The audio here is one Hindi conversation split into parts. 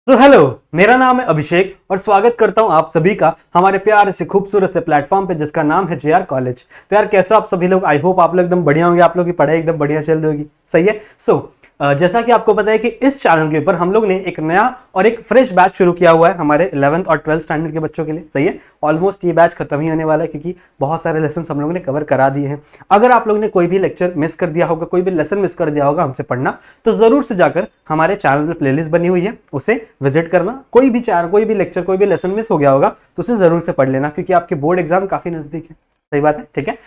तो हेलो, मेरा नाम है अभिषेक और स्वागत करता हूं आप सभी का हमारे प्यारे से खूबसूरत से प्लेटफॉर्म पे जिसका नाम है जेआर कॉलेज। तो यार कैसे आप सभी लोग, आई होप आप लोग एकदम बढ़िया होंगे, आप लोग की पढ़ाई एकदम बढ़िया चल रही होगी। सही है। जैसा कि आपको पता है कि इस चैनल के ऊपर हम लोग ने एक नया और एक फ्रेश बैच शुरू किया हुआ है हमारे 11th और 12th स्टैंडर्ड के बच्चों के लिए। सही है। ऑलमोस्ट ये बैच खत्म ही होने वाला है क्योंकि बहुत सारे लेसन हम लोग ने कवर करा दिए हैं। अगर आप लोग ने कोई भी लेक्चर मिस कर दिया होगा, कोई भी लेसन मिस कर दिया होगा हमसे पढ़ना, तो जरूर से जाकर हमारे चैनल पर प्लेलिस्ट बनी हुई है, उसे विजिट करना। कोई भी लेक्चर, कोई भी लेसन मिस हो गया होगा तो उसे जरूर से पढ़ लेना क्योंकि आपके बोर्ड एग्जाम काफी नजदीक है। सही बात है। ठीक है।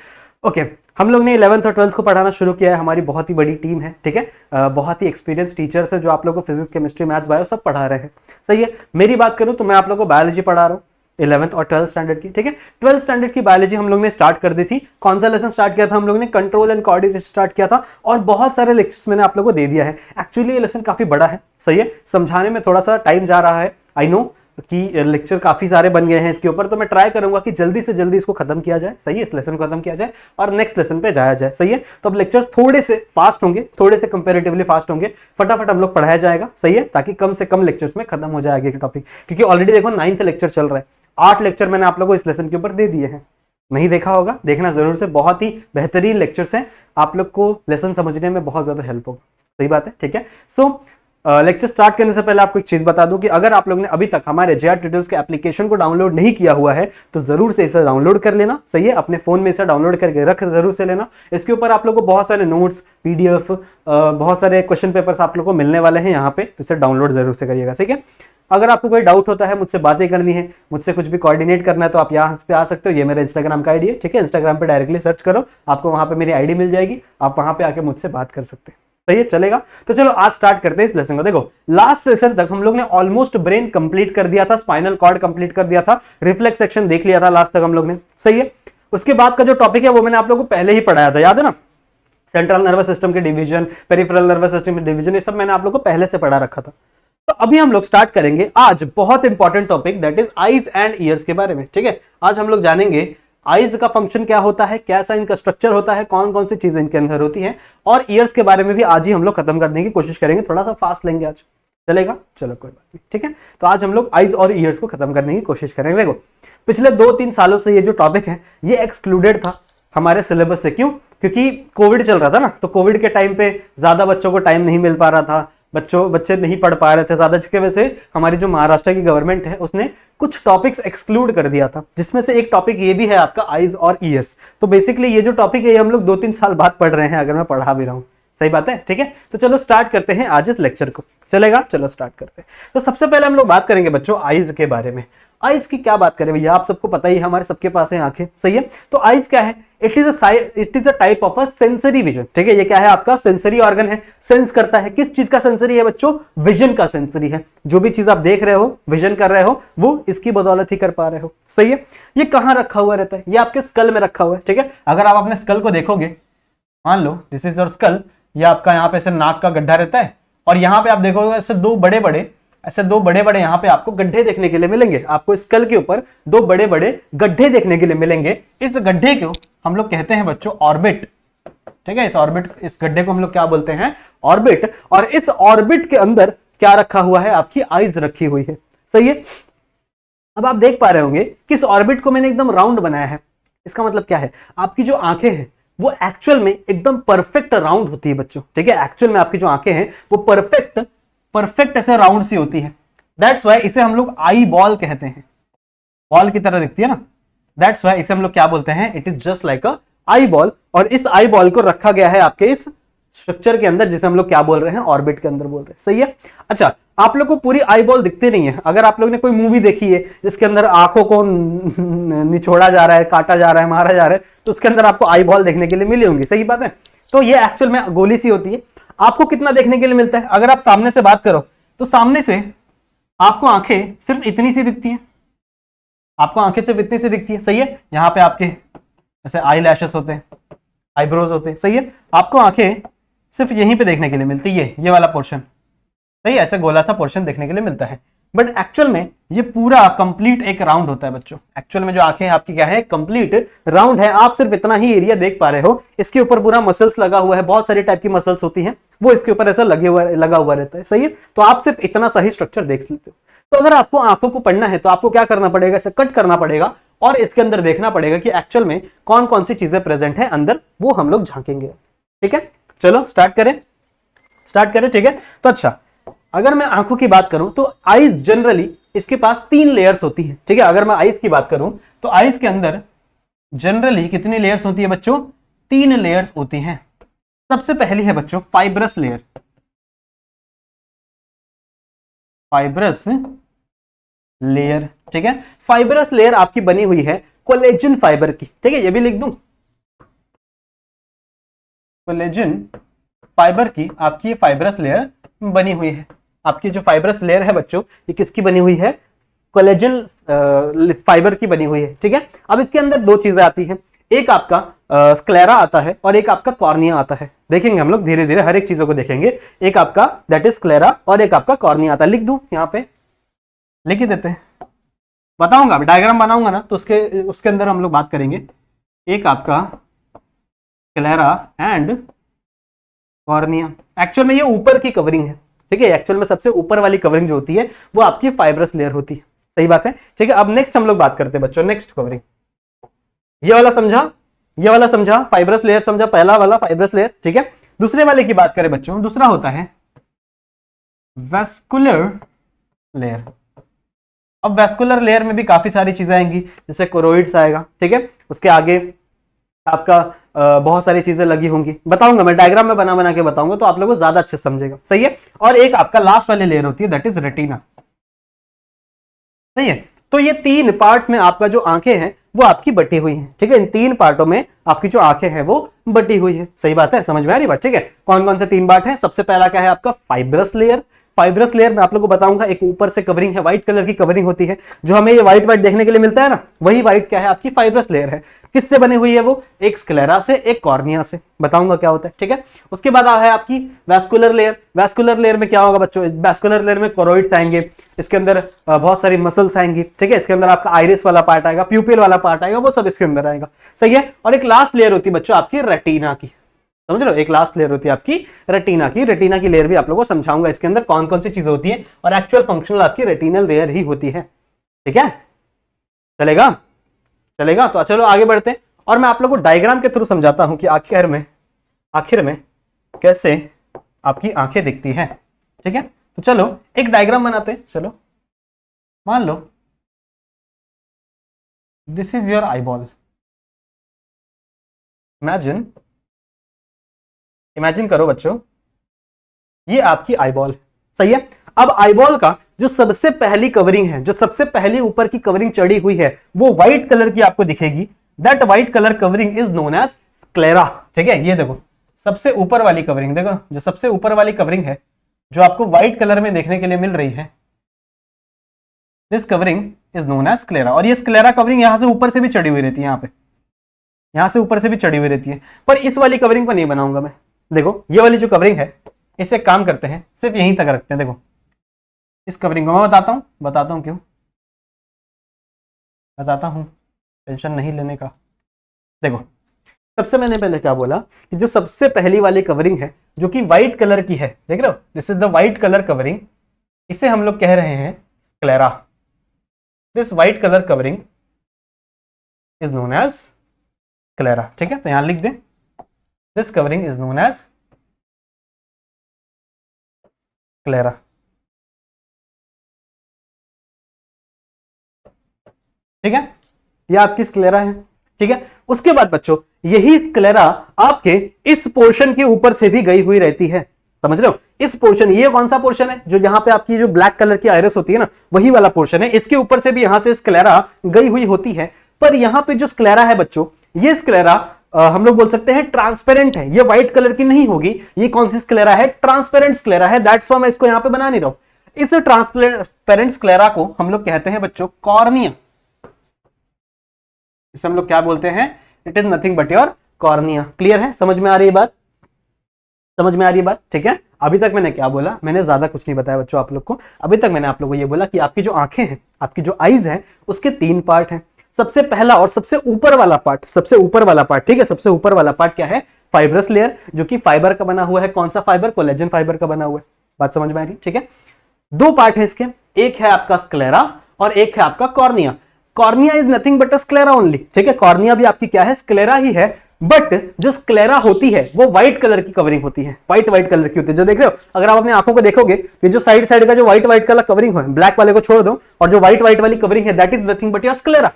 ओके, हम लोग ने 11th और 12th को पढ़ाना शुरू किया है। हमारी बहुत ही बड़ी टीम है। ठीक है। बहुत ही एक्सपीरियंस टीचर्स है जो आप लोग को फिजिक्स, केमिस्ट्री, मैथ्स, बायो सब पढ़ा रहे हैं। सही है। मेरी बात करूं तो मैं आप लोगों को बायोलॉजी पढ़ा रहा हूं 11th और 12th स्टैंडर्ड की। ठीक है। 12th स्टैंडर्ड की बायोलॉजी हम लोग ने स्टार्ट कर दी थी। कौन सा लेसन स्टार्ट किया था हम लोग ने? कंट्रोल एंड कोऑर्डिनेशन स्टार्ट किया था और बहुत सारे लेक्चर्स मैंने आप लोगों को दे दिया है। एक्चुअली ये लेसन काफी बड़ा है। सही है। समझाने में थोड़ा सा टाइम जा रहा है, आई नो कि लेक्चर काफी सारे बन गए हैं इसके ऊपर, तो मैं ट्राई करूंगा कि जल्दी से जल्दी इसको खत्म किया जाए। सही है। इस लेसन को खत्म किया जाए और नेक्स्ट लेसन पे जाया जाए। सही है। तो अब लेक्चर्स थोड़े से फास्ट होंगे, थोड़े से कंपैरेटिवली फास्ट होंगे, फटाफट हम लोग पढ़ाया जाएगा। सही है। ताकि कम से कम लेक्चर्स में खत्म हो जाएगा टॉपिक, क्योंकि ऑलरेडी देखो 9th लेक्चर चल रहा है। 8 लेक्चर मैंने आप लोगों को इस लेसन के ऊपर दे दिए हैं। नहीं देखा होगा, देखना जरूर से। बहुत ही बेहतरीन लेक्चर्स हैं, आप लोग को लेसन समझने में बहुत ज्यादा हेल्प होगा। सही बात है। ठीक है। लेक्चर स्टार्ट करने से पहले आपको एक चीज बता दूं कि अगर आप लोग ने अभी तक हमारे जेआर ट्यूटोरियल्स के एप्लीकेशन को डाउनलोड नहीं किया हुआ है तो जरूर से इसे डाउनलोड कर लेना। सही है। अपने फोन में इसे डाउनलोड करके रख जरूर से लेना। इसके ऊपर आप लोग को बहुत सारे नोट्स, पीडीएफ, बहुत सारे क्वेश्चन पेपर्स आप लोग को मिलने वाले हैं यहाँ पे, तो इसे डाउनलोड जरूर से करिएगा। ठीक है। अगर आपको कोई डाउट होता है, मुझसे बातें करनी है, मुझसे कुछ भी कोऑर्डिनेट करना है, तो आप यहाँ पे आ सकते हो। ये मेरा इंस्टाग्राम का आईडी है। ठीक है। इंस्टाग्राम पे डायरेक्टली सर्च करो, आपको वहां पे मेरी आईडी मिल जाएगी, आप वहां पे आके मुझसे बात कर सकते हैं। सही है। चलेगा। तो चलो आज स्टार्ट करते हैं इस लेसन को। देखो, लास्ट लेसन तक हम लोग ने ऑलमोस्ट ब्रेन कंप्लीट कर दिया था, स्पाइनल कॉर्ड कंप्लीट कर दिया था, रिफ्लेक्स सेक्शन देख लिया था लास्ट तक हम लोग ने। सही है। उसके बाद का जो टॉपिक है वो मैंने आप लोगों को पहले ही पढ़ाया था, याद है ना? सेंट्रल नर्वस सिस्टम के डिवीजन, पेरिफेरल नर्वस सिस्टम के डिवीजन, ये सब मैंने आप लोगों को पहले से पढ़ा रखा था। तो अभी हम लोग स्टार्ट करेंगे आज बहुत important topic, that is eyes and years के बारे में। ठीक है। आज हम लोग जानेंगे आईज का फंक्शन क्या होता है, कैसा इनका स्ट्रक्चर होता है, कौन कौन सी चीजें इनके अंदर होती हैं, और ईयर्स के बारे में भी आज ही हम लोग खत्म करने की कोशिश करेंगे। थोड़ा सा फास्ट लेंगे आज, चलेगा? चलो कोई बात नहीं। ठीक है। तो आज हम लोग आईज और ईयर्स को खत्म करने की कोशिश करेंगे। देखो, पिछले 2-3 सालों से ये जो टॉपिक है ये एक्सक्लूडेड था हमारे सिलेबस से। क्यों? क्योंकि कोविड चल रहा था ना, तो कोविड के टाइम पे ज्यादा बच्चों को टाइम नहीं मिल पा रहा था, बच्चे नहीं पढ़ पा रहे थे ज्यादा, जिसकी वजह से हमारी जो महाराष्ट्र की गवर्नमेंट है उसने कुछ टॉपिक्स एक्सक्लूड कर दिया था, जिसमें से एक टॉपिक ये भी है आपका आईज और ईयर्स। तो बेसिकली ये जो टॉपिक है ये हम लोग 2-3 साल बाद पढ़ रहे हैं, अगर मैं पढ़ा भी रहा हूं। सही बात है। ठीक है। तो चलो स्टार्ट करते हैं आज इस लेक्चर को। चलेगा? चलो स्टार्ट करते हैं। तो सबसे पहले हम लोग बात करेंगे बच्चों आईज के बारे में। आईज की क्या बात करें भैया, आप सबको पता ही है, हमारे सबके पास है आंखें। सही है। तो आईज क्या है? It is a type of a sensory vision. ठीक है। ये क्या है? आपका सेंसरी ऑर्गन है, सेंस करता है। किस चीज का सेंसरी है बच्चों? विजन का सेंसरी है। जो भी चीज आप देख रहे हो, विजन कर रहे हो, वो इसकी बदौलत ही कर पा रहे हो। सही है। ये कहां रखा हुआ रहता है? ये आपके स्कल में रखा हुआ है। ठीक है। अगर आप अपने स्कल को देखोगे, मान लो दिस इज योर स्कल, ये आपका यहाँ पे ऐसे नाक का गड्ढा रहता है, और यहाँ पे आप देखोगे ऐसे दो बड़े बड़े यहाँ पे आपको गड्ढे देखने के लिए मिलेंगे। आपको स्कल के ऊपर 2 बड़े बड़े गड्ढे देखने के लिए मिलेंगे। इस गड्ढे को हम लोग कहते हैं बच्चों ऑर्बिट। ठीक है। इस गड्ढे को हम लोग क्या बोलते हैं? ऑर्बिट। और इस ऑर्बिट के अंदर क्या रखा हुआ है? आपकी आईज रखी हुई है। सही है। अब आप देख पा रहे होंगे कि इस ऑर्बिट को मैंने एकदम राउंड बनाया है। इसका मतलब क्या है? आपकी जो आंखें हैं वो एक्चुअल में एकदम परफेक्ट राउंड होती है बच्चों। ठीक है। एक्चुअल में आपकी जो आंखें हैं वो परफेक्ट ऐसे राउंड सी होती है। दैट्स वाई इसे हम लोग आई बॉल कहते हैं। बॉल की तरह दिखती है ना, दैट्स वाई इसे हम लोग क्या बोलते हैं? It is just like a eye ball. और इस आई बॉल को रखा गया है आपके इस स्ट्रक्चर के अंदर, जिसे हम लोग क्या बोल रहे हैं? ऑर्बिट के अंदर बोल रहे हैं। सही है। अच्छा, आप लोग को पूरी आई बॉल दिखती नहीं है। अगर आप लोग ने कोई मूवी देखी है जिसके अंदर आंखों को निचोड़ा जा रहा है, काटा जा रहा है, मारा जा रहा है, तो उसके अंदर आपको आई बॉल देखने के लिए मिली होंगी। सही बात है। तो ये एक्चुअल में गोली सी होती है। आपको कितना देखने के लिए मिलता है? अगर आप सामने से बात करो तो सामने से आपको आंखें सिर्फ इतनी सी दिखती है। आपको आंखें सिर्फ इतनी सी दिखती है। सही है। यहाँ पे आपके ऐसे आई लैशेस होते हैं, आईब्रोज होते हैं। सही है। आपको आंखें सिर्फ यहीं पे देखने के लिए मिलती है, ये वाला पोर्शन। सही है। ऐसे गोला सा पोर्शन देखने के लिए मिलता है। बट एक्चुअल में ये पूरा कंप्लीट एक राउंड होता है बच्चों। एक्चुअल में जो आंखें आपकी क्या है, कंप्लीट राउंड है। आप सिर्फ इतना ही एरिया देख पा रहे हो, इसके ऊपर पूरा मसल्स लगा हुआ है, बहुत सारी टाइप की मसल्स होती हैं, वो इसके ऊपर ऐसा लगा हुआ रहता है, सही है। तो आप सिर्फ इतना सही स्ट्रक्चर देख लेते हो। तो अगर आपको आंखों को पढ़ना है तो आपको क्या करना पड़ेगा, इसे कट करना पड़ेगा और इसके अंदर देखना पड़ेगा कि एक्चुअल में कौन कौन सी चीजें प्रेजेंट है अंदर, वो हम लोग झांकेंगे। ठीक है, चलो स्टार्ट करें। ठीक है, तो अच्छा, अगर मैं आंखों की बात करूं तो आईज जनरली इसके पास 3 लेयर्स होती है। ठीक है, अगर मैं आईज की बात करूं तो आईज के अंदर जनरली कितनी लेयर्स होती है बच्चों, 3 लेयर्स होती हैं। सबसे पहली है बच्चों फाइब्रस लेयर। फाइब्रस लेयर, ठीक है, फाइब्रस लेयर आपकी बनी हुई है कोलेजन फाइबर की। ठीक है, ये भी लिख दूं, कोलेजन फाइबर की आपकी ये फाइब्रस लेयर बनी हुई है। आपकी जो फाइब्रस लेयर है बच्चों, ये किसकी बनी हुई है, कोलेजन फाइबर की बनी हुई है। ठीक है, अब इसके अंदर 2 चीजें आती हैं, एक आपका स्क्लेरा आता है और एक आपका कॉर्निया आता है। देखेंगे हम लोग धीरे धीरे हर एक चीजों को देखेंगे। एक आपका दैट इज स्क्लेरा और एक आपका कॉर्निया आता है। लिख दूं, यहाँ पे लिख ही देते हैं, बताऊंगा, डायग्राम बनाऊंगा ना तो उसके अंदर हम लोग बात करेंगे। एक आपका स्क्लेरा एंड कॉर्निया, एक्चुअल में ये ऊपर की कवरिंग है। ठीक है, एक्चुअल में सबसे ऊपर वाली कवरिंग जो होती है वो आपकी फाइब्रस लेयर होती है, सही बात है। ठीक है, अब नेक्स्ट हम लोग बात करते हैं बच्चों, नेक्स्ट कवरिंग। ये वाला समझा, फाइब्रस लेयर समझा, पहला वाला फाइब्रस लेयर। ठीक है, दूसरे वाले की बात करें बच्चों, दूसरा होता है वैस्कुलर लेयर। अब वैस्कुलर लेयर में भी काफी सारी चीजें आएंगी, जैसे कोरोइड्स आएगा। ठीक है, उसके आगे आपका बहुत सारी चीजें लगी होंगी, बताऊंगा मैं, डायग्राम में बना के बताऊंगा तो आप लोगों को ज्यादा अच्छे से समझेगा, सही है। और एक आपका लास्ट वाली लेयर होती है दैट इज रेटिना, सही है। तो ये 3 पार्ट्स में आपका जो आंखें हैं वो आपकी बटी हुई हैं। ठीक है, इन 3 पार्टों में आपकी जो आंखें हैं वो बटी हुई है, सही बात है, समझ में आ रही बात। ठीक है, कौन कौन से 3 पार्ट हैं, सबसे पहला क्या है आपका फाइब्रस लेयर। फाइब्रस लेयर में आप लोगों को बताऊंगा, एक ऊपर से कवरिंग है, व्हाइट कलर की कवरिंग होती है, जो हमें ये व्हाइट देखने के लिए मिलता है ना, वही व्हाइट क्या है आपकी फाइब्रस लेयर है। किससे बनी हुई है वो, एक स्क्लेरा से, एक कॉर्निया से, बताऊंगा क्या होता है। ठीक है, उसके बाद है आपकी वैस्कुलर लेयर। वैस्कुलर लेयर में क्या होगा बच्चों, वैस्कुलर लेयर में कोरोइड्स आएंगे, इसके अंदर बहुत सारी मसल्स आएंगी। ठीक है, इसके अंदर आपका आइरिस वाला पार्ट आएगा, प्यूपिल वाला पार्ट आएगा, वो सब इसके अंदर आएगा, सही है। और एक लास्ट लेयर होती है बच्चों आपकी रेटिना की, समझ लो, एक लास्ट लेयर होती है आपकी रेटिना की। रेटिना की लेयर भी आप लोगों को समझाऊंगा, इसके अंदर कौन कौन सी चीजें होती है, और एक्चुअल फंक्शनल आपकी रेटिनल लेयर ही होती है। ठीक है, चलेगा। तो चलो आगे बढ़ते हैं, और मैं आप लोगों को डायग्राम के थ्रू समझाता हूं कि आखिर में कैसे आपकी आंखें दिखती हैं। ठीक है, तो चलो एक डायग्राम बनाते हैं। चलो मान लो this is your eyeball. Imagine करो बच्चों, ये आपकी आईबॉल, सही है। अब आईबॉल का जो सबसे पहली कवरिंग है, जो सबसे पहली ऊपर की कवरिंग चढ़ी हुई है, वो व्हाइट कलर की आपको दिखेगी। That white colour covering is known as sclera. ठीक है, ये देखो सबसे ऊपर वाली कवरिंग, देखो जो सबसे ऊपर वाली कवरिंग है, जो आपको व्हाइट कलर में देखने के लिए मिल रही है, this covering is known as sclera. और ये स्क्लेरा कवरिंग यहां से ऊपर से भी चढ़ी हुई रहती है, यहां से ऊपर से भी चढ़ी हुई रहती है, पर इस वाली कवरिंग को नहीं बनाऊंगा मैं। देखो ये वाली जो कवरिंग है, इसे काम करते हैं, सिर्फ यहीं तक रखते हैं। देखो इस कवरिंग को मैं बताता हूं क्यों, बताता हूं, टेंशन नहीं लेने का। देखो सबसे मैंने पहले क्या बोला कि जो सबसे पहली वाली कवरिंग है जो कि व्हाइट कलर की है, देख रहे हो, this is the white colour covering, इसे हम लोग कह रहे हैं sclera. This white colour covering is known as sclera. ठीक है, तो यहां लिख दें, this covering is known as sclera. ठीक है, ये आपकी स्क्लेरा है। ठीक है, उसके बाद बच्चों यही स्क्लेरा आपके इस पोर्शन के ऊपर से भी गई हुई रहती है, समझ रहे हो। इस पोर्शन, ये कौन सा पोर्शन है, जो यहां पे आपकी जो ब्लैक कलर की आइरिस होती है ना, वही वाला पोर्शन है, इसके ऊपर से भी यहां से स्क्लेरा गई हुई होती है। पर यहां पे जो स्क्लेरा है बच्चों, ये स्क्लेरा हम लोग बोल सकते हैं ट्रांसपेरेंट है, ये व्हाइट कलर की नहीं होगी। ये कौन सी स्क्लेरा है, ट्रांसपेरेंट स्क्लेरा है, दैट्स व्हाई मैं इसको यहां पे बना नहीं रहा हूं। इस ट्रांसपेरेंट स्क्लेरा को हम लोग कहते हैं बच्चों कॉर्निया। इसे हम लोग क्या बोलते हैं, it is nothing but your cornea. Clear है, समझ में आ रही है बात, ठीक है। अभी तक मैंने क्या बोला, मैंने ज्यादा कुछ नहीं बताया बच्चों आप लोग को। अभी तक मैंने आप लोगों को ये बोला कि आपकी जो आंखें हैं, आपकी जो आईज हैं, उसके 3 पार्ट हैं। सबसे पहला और सबसे ऊपर वाला पार्ट, सबसे ऊपर वाला पार्ट, ठीक है, सबसे ऊपर वाला पार्ट क्या है, फाइब्रस लेयर, जो कि फाइबर का बना हुआ है। कौन सा फाइबर, कोलेजन फाइबर का बना हुआ है। बात समझ में आ रही, ठीक है। 2 पार्ट है इसके, एक है आपका स्क्लेरा और एक है आपका cornea. Cornea is nothing but a sclera only, ठीक है। कॉर्निया भी आपकी क्या है, स्क्लेरा ही है, बट जो स्क्लेरा होती है वो व्हाइट कलर की कवरिंग होती है, व्हाइट कलर की होती है। जो देख रहे हो, अगर आप अपनी आंखों को देखोगे तो जो साइड साइड का जो व्हाइट कलर कवरिंग है, ब्लैक वाले को छोड़ दो, और जो व्हाइट वाली कवरिंग है, that is nothing but your sclera,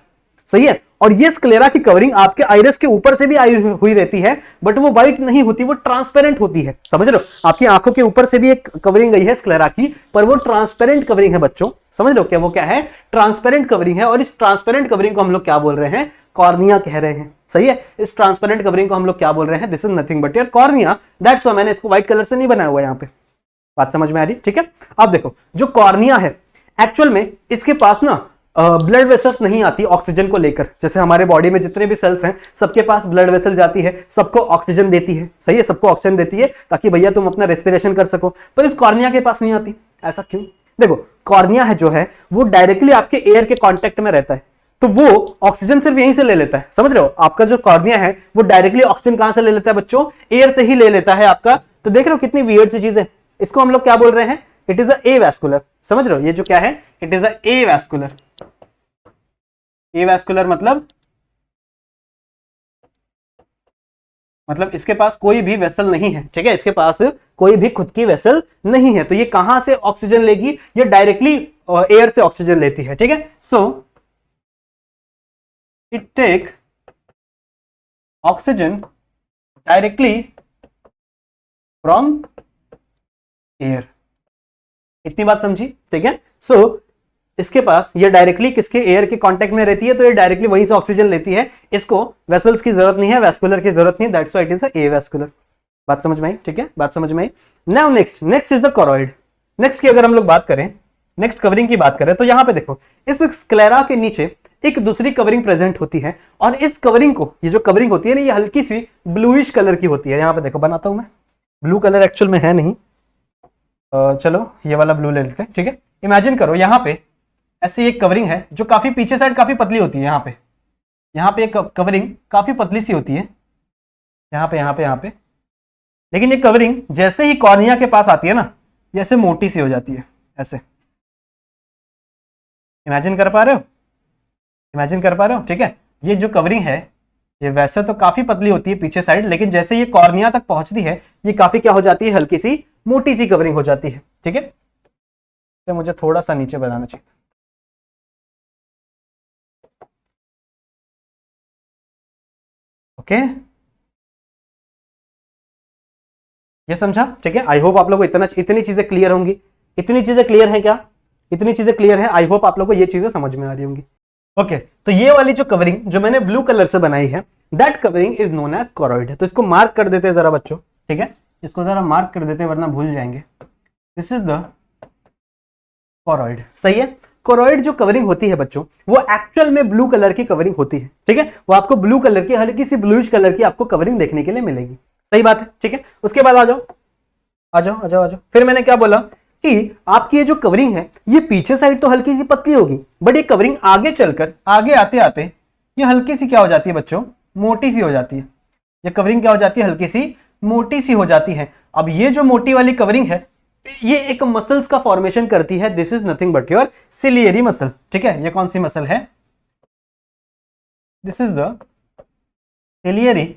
सही है। और ये स्क्लेरा की कवरिंग आपके आइरिस के ऊपर से भी आई हुई रहती है, बट वो व्हाइट नहीं होती, वो ट्रांसपेरेंट होती है, समझ रहे हो। आपकी आंखों के ऊपर से भी एक कवरिंग गई है स्क्लेरा की, पर वो ट्रांसपेरेंट कवरिंग है बच्चों, समझ लो क्या वो क्या है, ट्रांसपेरेंट कवरिंग है। और इस ट्रांसपेरेंट कवरिंग को हम लोग क्या बोल रहे हैं, कॉर्निया कह रहे हैं, सही है। इस ट्रांसपेरेंट कवरिंग को हम लोग क्या बोल रहे हैं, this is nothing but your cornea. That's why मैंने इसको व्हाइट कलर से नहीं बनाया हुआ यहाँ पे। बात समझ में आ रही, ठीक है। अब देखो, जो कॉर्निया है, एक्चुअल में इसके पास ना ब्लड वेसल्स नहीं आती ऑक्सीजन को लेकर। जैसे हमारे बॉडी में जितने भी सेल्स हैं, सबके पास ब्लड वेसल जाती है, सबको ऑक्सीजन देती है, सही है, सबको ऑक्सीजन देती है ताकि भैया तुम अपना रेस्पिरेशन कर सको। पर इस कॉर्निया के पास नहीं आती। ऐसा क्यों? देखो, कॉर्निया है जो है वो डायरेक्टली आपके एयर के कांटेक्ट में रहता है, तो वो ऑक्सीजन सिर्फ यहीं से ले लेता है, समझ रहे हो। आपका जो कॉर्निया है वो डायरेक्टली ऑक्सीजन कहां से ले लेता है बच्चों, एयर से ही ले लेता है आपका। तो देख रहे हो कितनी वियर्ड सी चीज है। इसको हम लोग क्या बोल रहे हैं, इट इज अ एवास्कुलर, समझ रहे हो। ये जो क्या है, it is a avascular. Avascular मतलब इसके पास कोई भी वेसल नहीं है, ठीक है, इसके पास कोई भी खुद की वेसल नहीं है। तो ये कहां से ऑक्सीजन लेगी, ये डायरेक्टली एयर से ऑक्सीजन लेती है, ठीक है। So it take oxygen directly from air. इतनी बात समझी, ठीक है। सो इसके पास ये डायरेक्टली किसके, एयर के कांटेक्ट में रहती है, तो ये डायरेक्टली वहीं से ऑक्सीजन लेती है। इसको वेसल्स की जरूरत नहीं है, वैस्कुलर की जरूरत नहीं, that's why it is a avascular. बात समझ में आई, ठीक है, बात समझ में आई। Now next is the choroid. Next की अगर हम लोग बात करें, नेक्स्ट कवरिंग की बात करें, तो यहां पे देखो, इस स्क्लेरा के नीचे एक दूसरी कवरिंग प्रेजेंट होती है, और इस कवरिंग को, ये जो कवरिंग होती है ना, ये हल्की सी ब्लूइश कलर की होती है। यहां पे देखो, बनाता हूं मैं, ब्लू कलर एक्चुअल में है नहीं, चलो ये वाला ब्लू ले लेते हैं, ठीक है। इमेजिन करो यहाँ पे ऐसी एक कवरिंग है जो काफी पीछे साइड काफी पतली होती है। यहाँ पे एक कवरिंग काफी पतली सी होती है, यहाँ पे। लेकिन ये कवरिंग जैसे ही कॉर्निया के पास आती है ना, ये ऐसे मोटी सी हो जाती है, ऐसे। इमेजिन कर पा रहे हो, ठीक है। ये जो कवरिंग है, ये वैसे तो काफी पतली होती है पीछे साइड, लेकिन जैसे ये कॉर्निया तक पहुंचती है, ये काफी क्या हो जाती है, हल्की सी मोटी सी कवरिंग हो जाती है, ठीक है। तो मुझे थोड़ा सा नीचे बनाना चाहिए। ओके, ये समझा, ठीक है। आई होप आप लोगों को इतनी चीजें क्लियर होंगी। इतनी चीजें क्लियर हैं क्या? इतनी चीजें क्लियर हैं। आई होप आप लोगों को ये चीजें समझ में आ रही होंगी। ओके, तो ये वाली जो कवरिंग जो मैंने ब्लू कलर से बनाई है, that covering is known as choroid. तो इसको मार्क कर देते हैं जरा बच्चों, ठीक है, इसको जरा मार्क कर देते हैं वरना भूल जाएंगे। दिस इज द कोरॉइड, सही है। कोरॉइड जो कवरिंग होती है बच्चों, वो एक्चुअल में ब्लू कलर की कवरिंग होती है, ठीक है। वो आपको ब्लू कलर की, हल्की सी ब्लूइश कलर की आपको कवरिंग देखने के लिए मिलेगी, सही बात है, ठीक है। उसके बाद आ जाओ। फिर मैंने क्या बोला कि आपकी ये जो कवरिंग है, ये पीछे साइड तो हल्की सी पतली होगी, बट ये कवरिंग आगे चलकर, आगे आते आते ये हल्की सी क्या हो जाती है बच्चों, मोटी सी हो जाती है। ये कवरिंग क्या हो जाती है, हल्की सी मोटी सी हो जाती है। अब ये जो मोटी वाली कवरिंग है, ये एक मसल्स का फॉर्मेशन करती है। This is nothing but your ciliary muscle, ठीक है। ये कौन सी मसल है, this is the ciliary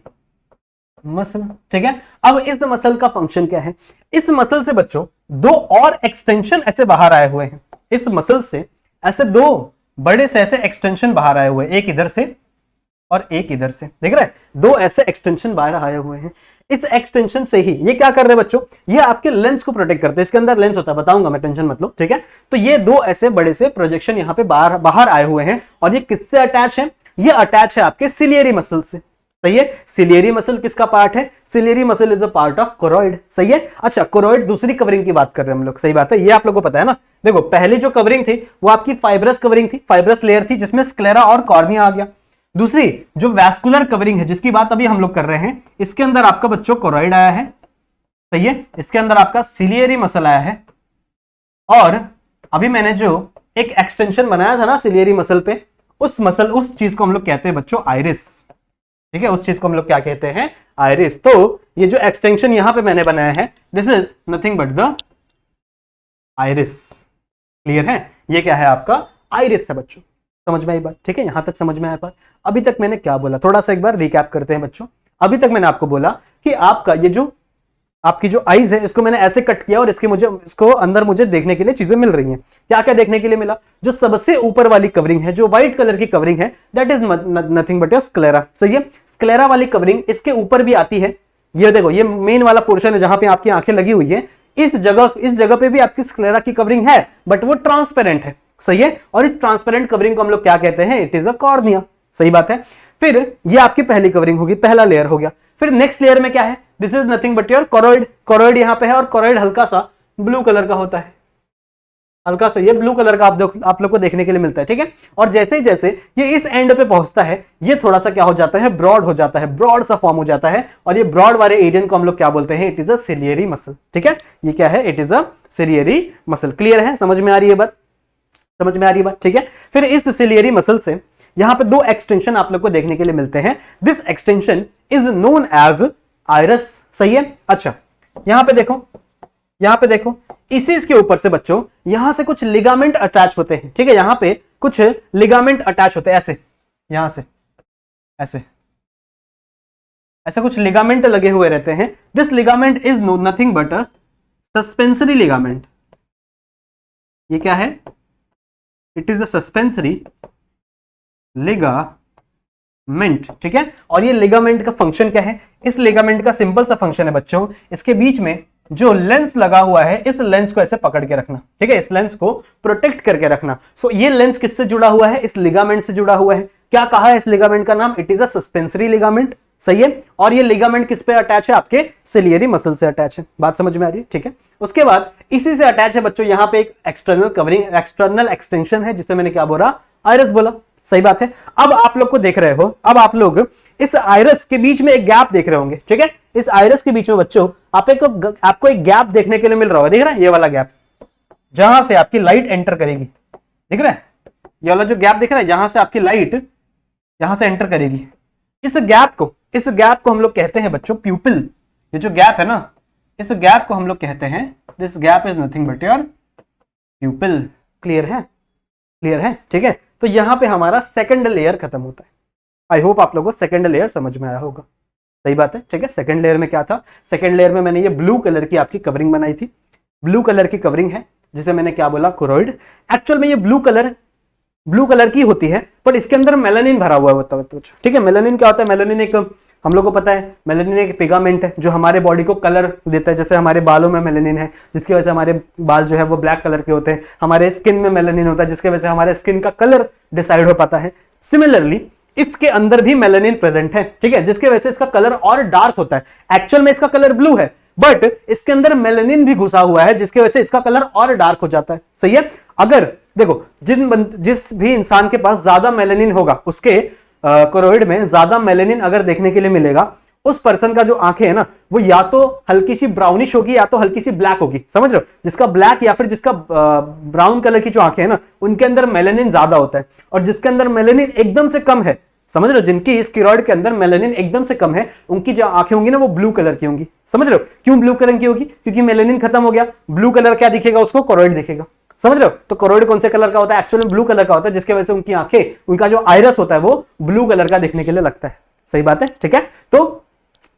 muscle, ठीक है। अब इस मसल का फंक्शन क्या है, इस मसल से बच्चों 2 और एक्सटेंशन ऐसे बाहर आए हुए हैं। इस मसल से ऐसे 2 बड़े से ऐसे एक्सटेंशन बाहर आए हुए हैं, एक इधर से और एक इधर से, देख रहे हैं, 2 ऐसे एक्सटेंशन बाहर आए हुए हैं। इस एक्सटेंशन से ही ये क्या कर रहे हैं बच्चों, ये आपके लेंस को प्रोटेक्ट करते हैं। इसके अंदर लेंस होता है, बताऊंगा मैं, टेंशन मत लो, ठीक है। तो ये 2 ऐसे बड़े से प्रोजेक्शन यहाँ पे बाहर आए हुए हैं, और ये किससे अटैच है, ये अटैच है आपके सिलियरी मसल से, सही है। सिलियरी मसल किसका पार्ट है, ciliary muscle is a part of choroid, सही है। अच्छा, कोरॉइड दूसरी कवरिंग की बात कर रहे हैं हम लोग, सही बात है, ये आप लोगों को पता है ना। देखो, पहली जो कवरिंग थी वो आपकी फाइब्रस कवरिंग थी, फाइब्रस लेयर थी, जिसमें स्क्लेरा और कॉर्निया आ गया। दूसरी जो वैस्कुलर कवरिंग है, जिसकी बात अभी हम लोग कर रहे हैं, इसके अंदर आपका बच्चों कोरॉइड आया है, सही है। इसके अंदर आपका सिलियरी मसल आया है, और अभी मैंने जो एक एक्सटेंशन बनाया था ना सिलियरी मसल पे, उस चीज को हम लोग कहते हैं बच्चों आइरिस। ठीक है, उस चीज को हम लोग क्या कहते हैं, आइरिस। तो ये जो एक्सटेंशन यहां पे मैंने बनाया है, this is nothing but the iris. Clear है, ये क्या है आपका आइरिस है बच्चों। समझ में आई बात? ठीक है, यहां तक समझ में आया बात। अभी तक मैंने क्या बोला, थोड़ा सा एक बार रिकैप करते हैं बच्चों। अभी तक मैंने आपको बोला कि आपका ये जो आपकी जो आईज है, इसको मैंने ऐसे कट किया और इसको अंदर मुझे देखने के लिए चीजें मिल रही हैं। क्या क्या देखने के लिए मिला? जो सबसे ऊपर वाली कवरिंग है, जो व्हाइट कलर की कवरिंग है, that is nothing but your sclera. सही है, स्क्लेरा वाली कवरिंग इसके ऊपर भी आती है। ये देखो, ये मेन वाला पोर्शन है जहां पे आपकी आंखें लगी हुई है। इस जगह पे भी आपकी स्क्लेरा की कवरिंग है, बट वो ट्रांसपेरेंट है। सही है, और इस ट्रांसपेरेंट कवरिंग को हम लोग क्या कहते हैं? It is a cornea. सही बात है। फिर ये आपकी पहली कवरिंग होगी, पहला लेयर हो गया। फिर नेक्स्ट लेयर में क्या है? This is nothing but your choroid. Choroid यहां पे है, और कोरोइड हल्का सा ब्लू कलर का होता है, हल्का सा ये ब्लू कलर का आप लोग को देखने के लिए मिलता है। ठीक है, और जैसे ही जैसे ये इस एंड पे पहुंचता है, ये थोड़ा सा क्या हो जाता है? ब्रॉड हो जाता है, ब्रॉड सा फॉर्म हो जाता है। और ये ब्रॉड वाले एरियन को हम लोग क्या बोलते हैं? It is a ciliary muscle. ठीक है, ये क्या है? It is a ciliary muscle. Clear है, समझ में आ रही है बात? समझ में आ रही है बात? ठीक है, फिर इस सिलियरी मसल से यहां पे दो एक्सटेंशन आप लोग को देखने के लिए मिलते हैं। This extension is known as iris. सही है। अच्छा, यहां पे देखो, यहां पे देखो, इसी के ऊपर से बच्चों यहां से कुछ लिगामेंट अटैच होते हैं। ठीक है, यहां पे कुछ लिगामेंट अटैच होते हैं, ऐसे, यहां से ऐसे ऐसे कुछ लिगामेंट लगे हुए रहते हैं। This ligament is nothing but a suspensory ligament. ये क्या है? It is a suspensory ligament. ठीक है, और ये लिगामेंट का फंक्शन क्या है? इस लिगामेंट का सिंपल सा फंक्शन है बच्चों, इसके बीच में जो लेंस लगा हुआ है, इस लेंस को ऐसे पकड़ के रखना। ठीक है, इस लेंस को प्रोटेक्ट करके रखना। सो ये लेंस किससे जुड़ा हुआ है? इस लिगामेंट से जुड़ा हुआ है। क्या कहा है इस लिगामेंट का नाम? It is a suspensory ligament. सही है, और ये लिगामेंट किस पे अटैच है? आपके सिलियरी मसल से अटैच है। बात समझ में आ रही है? ठीक है, उसके बाद इसी से अटैच है बच्चों यहां पे एक एक्सटर्नल कवरिंग, एक्सटर्नल एक्सटेंशन है, जिसे मैंने क्या बोला? आइरिस बोला। सही बात है। अब आप लोग को देख रहे हो, अब आप लोग इस आइरिस के बीच में एक गैप देख रहे होंगे। ठीक है, इस आइरिस के बीच में बच्चों आपको एक गैप देखने के लिए मिल रहा होगा। दिख रहा है ये वाला गैप, जहां से आपकी लाइट एंटर करेगी। दिख रहा है ये वाला जो गैप दिख रहा है, जहां से आपकी लाइट यहां से एंटर करेगी। इस गैप को हम लोग कहते हैं बच्चों प्यूपिल। ये जो गैप है ना, इस गैप को हम लोग कहते हैं, this gap is nothing but your प्यूपिल। Clear है? क्लियर है? ठीक है, तो यहां पे हमारा सेकंड लेयर खत्म होता है। आई होप आप लोगों को सेकंड लेयर समझ में आया होगा। सही बात है। ठीक है, सेकंड लेयर में क्या था? सेकंड लेयर में मैंने ये ब्लू कलर की आपकी कवरिंग बनाई थी। ब्लू कलर की कवरिंग है, जिसे मैंने क्या बोला? कोरोइड। एक्चुअल में ये ब्लू कलर की होती है, पर इसके अंदर मेलानिन भरा हुआ होता है। ठीक है, मेलानिन क्या होता है? मेलानिन एक, हम लोग को पता है, मेलानिन एक पिगामेंट है जो हमारे बॉडी को कलर देता है। जैसे हमारे बालों में मेलानिन है, जिसकी वजह से हमारे बाल जो है वो ब्लैक कलर के होते हैं। हमारे स्किन में मेलानिन होता है, जिसकी वजह से हमारे स्किन का कलर डिसाइड हो पाता है। सिमिलरली इसके अंदर भी मेलानिन प्रेजेंट है। ठीक है, जिसकी वजह से इसका कलर और डार्क होता है। एक्चुअल में इसका कलर ब्लू है, बट इसके अंदर मेलानिन भी घुसा हुआ है, जिसकी वजह से इसका कलर और डार्क हो जाता है। सही है। अगर देखो, जिस भी इंसान के पास ज्यादा मेलानिन होगा, उसके कोरोइड में ज्यादा मेलानिन अगर देखने के लिए मिलेगा, उस पर्सन का जो आंखें है ना, वो या तो हल्की सी ब्राउनिश होगी या तो हल्की सी ब्लैक होगी। समझ रहे हो? जिसका ब्लैक या फिर जिसका ब्राउन कलर की जो आंखें है ना, उनके अंदर मेलानिन ज्यादा होता है। और जिसके अंदर मेलानिन एकदम से कम है, समझ रहे हो, जिनकी इस कोरोइड के अंदर मेलानिन एकदम से कम है, उनकी जो आंखें होंगी ना, वो ब्लू कलर की होंगी। समझ रहे हो? क्यों ब्लू कलर की होगी? क्योंकि मेलानिन खत्म हो गया। ब्लू कलर क्या दिखेगा उसको? कोरोइड दिखेगा। समझ रहे हो? तो कोरोइड कौन से कलर का होता है? एक्चुअली ब्लू कलर का होता है, जिसकी वजह से उनकी आंखें, उनका जो आइरस होता है वो ब्लू कलर का दिखने के लिए लगता है। सही बात है। ठीक है, तो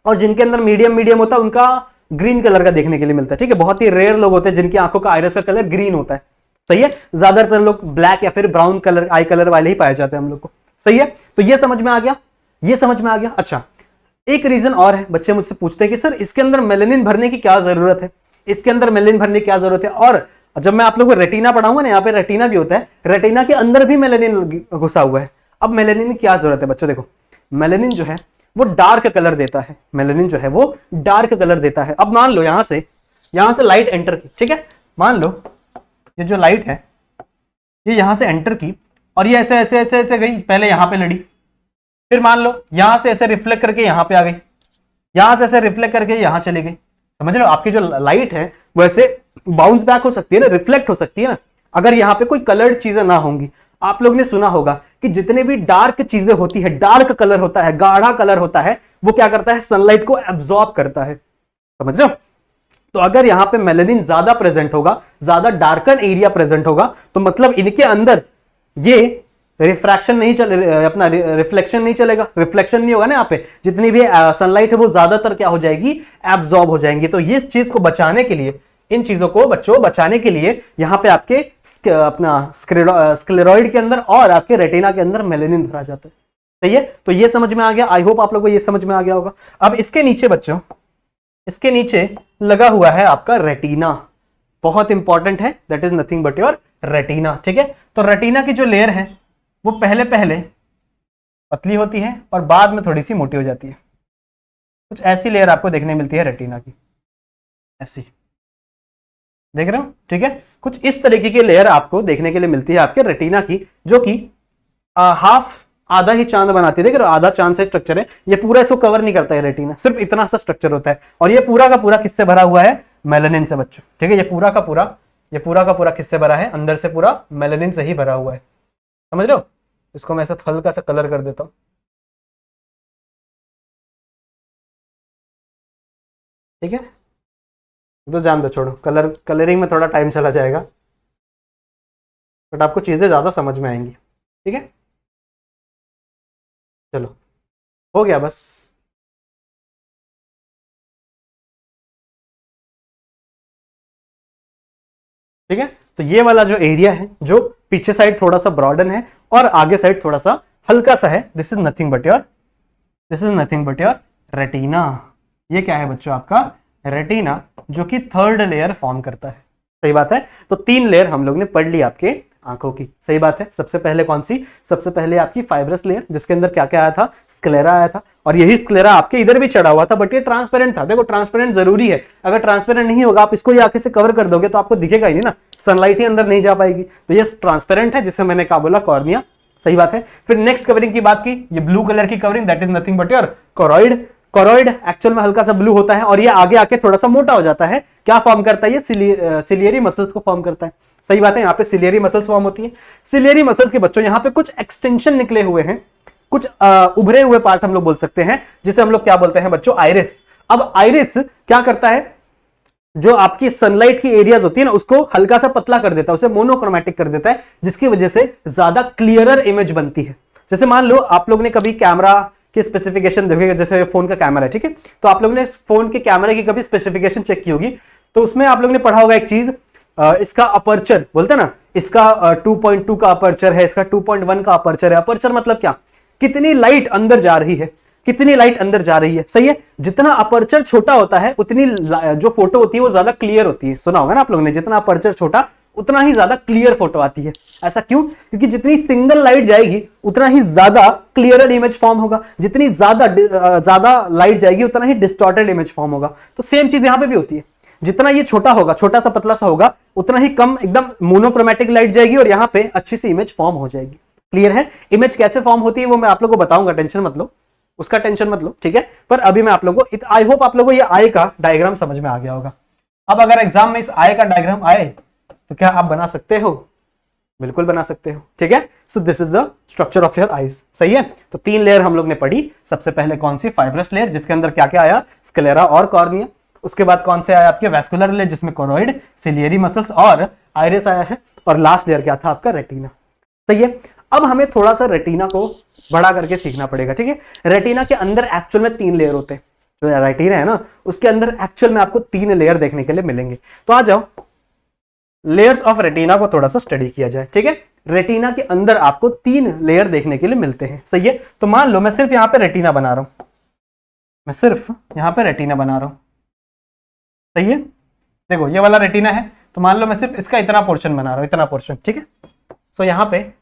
और जिनके अंदर मीडियम होता है, उनका ग्रीन कलर का देखने के लिए मिलता है। ठीक है, बहुत ही रेयर लोग होते हैं जिनकी आंखों का आइरस का कलर ग्रीन होता है। सही है, ज्यादातर लोग ब्लैक या फिर ब्राउन कलर, आई कलर वाले ही पाए जाते हैं हम लोग को। सही है, तो ये समझ में आ गया, ये समझ में आ गया। अच्छा, एक रीजन और है, बच्चे मुझसे पूछते हैं कि सर इसके अंदर मेलानिन भरने की क्या जरूरत है? इसके अंदर मेलानिन भरने की क्या जरूरत है? और जब मैं आप लोगों को रेटिना पढ़ाऊंगा ना, यहाँ पे रेटिना भी होता है, रेटिना के अंदर भी मेलानिन घुसा हुआ है। अब मेलानिन की क्या जरूरत है बच्चों? देखो, मेलानिन जो है वो डार्क कलर देता है। मेलानिन जो है वो डार्क कलर देता है। अब मान लो यहां से लाइट एंटर की। ठीक है, मान लो ये जो लाइट है, ये यहां से एंटर की, और ये ऐसे ऐसे ऐसे ऐसे गई, पहले यहां पे लड़ी, फिर मान लो यहां से ऐसे रिफ्लेक्ट करके यहां पे आ गई, यहां से ऐसे रिफ्लेक्ट करके यहां चली गई। समझ रहे हो, आपकी जो लाइट है वैसे बाउंस बैक हो सकती है ना, रिफ्लेक्ट हो सकती है ना, अगर यहाँ पे कोई कलर्ड चीजें ना होंगी। आप लोग ने सुना होगा कि जितने भी डार्क चीजें होती है, डार्क कलर होता है, गाढ़ा कलर होता है, वो क्या करता है, सनलाइट को एब्जॉर्ब करता है। समझ रहे हो, तो अगर यहां पे मेलेनिन ज्यादा प्रेजेंट होगा, ज्यादा डार्कन एरिया प्रेजेंट होगा, तो मतलब इनके अंदर ये रिफ्रैक्शन नहीं चले, अपना रिफ्लेक्शन नहीं चलेगा, रिफ्लेक्शन नहीं होगा ना, यहाँ पे जितनी भी सनलाइट है वो ज्यादातर क्या हो जाएगी, एब्जॉर्ब हो जाएंगी। तो इस चीज को बचाने के लिए, इन चीजों को बच्चों बचाने के लिए यहां पे आपके अपना स्क्लेरॉइड के अंदर और आपके रेटिना के अंदर मेलेनिन भरा जाता है। सही है, तो ये समझ में आ गया, आई होप आप लोगों को ये समझ में आ गया होगा। अब इसके नीचे बच्चों, इसके नीचे लगा हुआ है आपका रेटिना, बहुत इंपॉर्टेंट है, that is nothing but your retina. ठीक है, तो रेटिना की जो लेयर है वो पहले पहले पतली होती है और बाद में थोड़ी सी मोटी हो जाती है। कुछ ऐसी लेयर आपको देखने मिलती है रेटिना की, ऐसी, देख रहे हो, ठीक है, कुछ इस तरीके की लेयर आपको देखने के लिए मिलती है आपके रेटिना की, जो कि हाफ, आधा ही चांद बनाती है। देख रहे हो, आधा चांद से स्ट्रक्चर है, ये पूरा इसको कवर नहीं करता है रेटिना, सिर्फ इतना सा स्ट्रक्चर होता है, और ये पूरा का पूरा किससे भरा हुआ है, मेलानिन से बच्चों। ठीक है, ये पूरा का पूरा किससे भरा है, अंदर से पूरा मेलानिन से ही भरा हुआ है। समझ रहे हो, इसको मैं ऐसा हल्का सा कलर कर देता हूं। ठीक है, तो जान दो, छोड़ो, कलरिंग में थोड़ा टाइम चला जाएगा, बट आपको चीजें ज्यादा समझ में आएंगी। ठीक है, चलो, हो गया बस। ठीक है, तो ये वाला जो एरिया है, जो पीछे साइड थोड़ा सा ब्रॉडन है और आगे साइड थोड़ा सा हल्का सा है, this is nothing but your retina. ये क्या है बच्चों, आपका रेटिना, जो कि थर्ड लेयर फॉर्म करता है। सही बात है, तो 3 लेयर हम लोग ने पढ़ ली आपके आंखों की। सही बात है, सबसे पहले कौन सी, सबसे पहले आपकी फाइब्रस लेयर, जिसके अंदर क्या क्या आया था, स्क्लेरा आया था, और यही स्क्लेरा आपके इधर भी चढ़ा हुआ था, बट ये ट्रांसपेरेंट था। देखो, ट्रांसपेरेंट जरूरी है, अगर ट्रांसपेरेंट नहीं होगा, आप इसको ये आंखें से कवर कर दोगे तो आपको दिखेगा ही नहीं ना, सनलाइट ही अंदर नहीं जा पाएगी। तो ये ट्रांसपेरेंट है, जिसे मैंने कहा बोला कॉर्निया। सही बात है। फिर नेक्स्ट कवरिंग की बात की, ये ब्लू कलर की covering, that is nothing but your choroid. Choroid actual में हल्का सा ब्लू होता है और ये आगे आके थोड़ा सा मोटा हो जाता है। क्या फॉर्म करता है, ये सिलियरी मसल्स को फॉर्म करता है। सही बात है, यहाँ पे सिलियरी मसल्स फॉर्म होती है। सिलियरी मसल्स के बच्चों यहाँ पे कुछ एक्सटेंशन निकले हुए हैं, कुछ उभरे हुए पार्ट हम लोग बोल सकते हैं, जिसे हम लोग क्या बोलते हैं बच्चों, आइरिस। अब आइरिस क्या करता है, जो आपकी सनलाइट की एरियाज होती है ना, उसको हल्का सा पतला कर देता है, उसे मोनोक्रोमैटिक कर देता है, जिसकी वजह से ज्यादा क्लियरर इमेज बनती है। जैसे मान लो आप लोग ने कभी कैमरा की स्पेसिफिकेशन देखोगे, जैसे फोन का कैमरा है, ठीक है, तो आप लोग ने फोन के कैमरे की कभी स्पेसिफिकेशन चेक की होगी, तो उसमें आप लोग ने पढ़ा होगा एक चीज, इसका अपर्चर बोलते हैं ना, इसका 2.2 का अपर्चर है, इसका 2.1 का अपर्चर है। अपर्चर मतलब क्या, कितनी लाइट अंदर जा रही है, कितनी लाइट अंदर जा रही है। सही है, जितना अपर्चर छोटा होता है उतनी जो फोटो होती है वो ज्यादा क्लियर होती है। सुना होगा ना आप लोगों ने, जितना अपर्चर छोटा उतना ही ज्यादा क्लियर फोटो आती है। ऐसा क्यों, क्योंकि जितनी सिंगल लाइट जाएगी उतना ही ज्यादा क्लियरर इमेज फॉर्म होगा, जितनी ज्यादा लाइट जाएगी उतना ही डिस्टॉर्टेड इमेज फॉर्म होगा। तो सेम चीज यहां पे भी होती है, जितना ये छोटा होगा, छोटा सा पतला सा होगा, उतना ही कम एकदम मोनोक्रोमैटिक लाइट जाएगी और यहां पे अच्छी सी इमेज फॉर्म हो जाएगी। क्लियर है, इमेज कैसे फॉर्म होती है वो मैं आप लोगों को बताऊंगा, टेंशन मत लो, उसका टेंशन मत लो, ठीक है। पर अभी मैं आप लोगों को, आई होप आप लोगों को ये आई का डायग्राम समझ में आ गया होगा। अब अगर एग्जाम में इस आई का डायग्राम आए तो क्या आप बना सकते हो, बिल्कुल बना सकते हो, ठीक है। So this is the structure of your eyes. सही है, तो 3 लेयर हम लोग ने पढ़ी। सबसे पहले कौन सी, फाइब्रस लेयर, जिसके अंदर क्या क्या आया, स्क्लेरा और कॉर्निया। उसके बाद कौन से आया आपके, वैस्कुलर लेयर, जिसमें कोरोइड, सिलियरी मसल्स और आइरिस आया है। और लास्ट लेयर क्या था आपका, रेटिना। सही है, अब हमें थोड़ा सा रेटिना को बड़ा करके सीखना पड़ेगा, ठीक है। रेटिना के अंदर एक्चुअल में 3 लेयर होते हैं, जो रेटिना है ना उसके अंदर एक्चुअल में आपको 3 लेयर देखने के लिए मिलेंगे। तो आ जाओ, लेयर्स ऑफ रेटिना को थोड़ा सा स्टडी किया जाए, ठीक है। रेटिना के अंदर आपको 3 लेयर देखने के लिए मिलते हैं। सही है, तो मान लो मैं सिर्फ यहां पे रेटिना बना रहा हूं, मैं सिर्फ यहां पे रेटिना बना रहा हूं। सही है, देखो ये वाला रेटिना है, तो मान लो मैं सिर्फ इसका इतना पोर्शन बना रहा हूं, इतना पोर्शन, ठीक है। सो यहां पे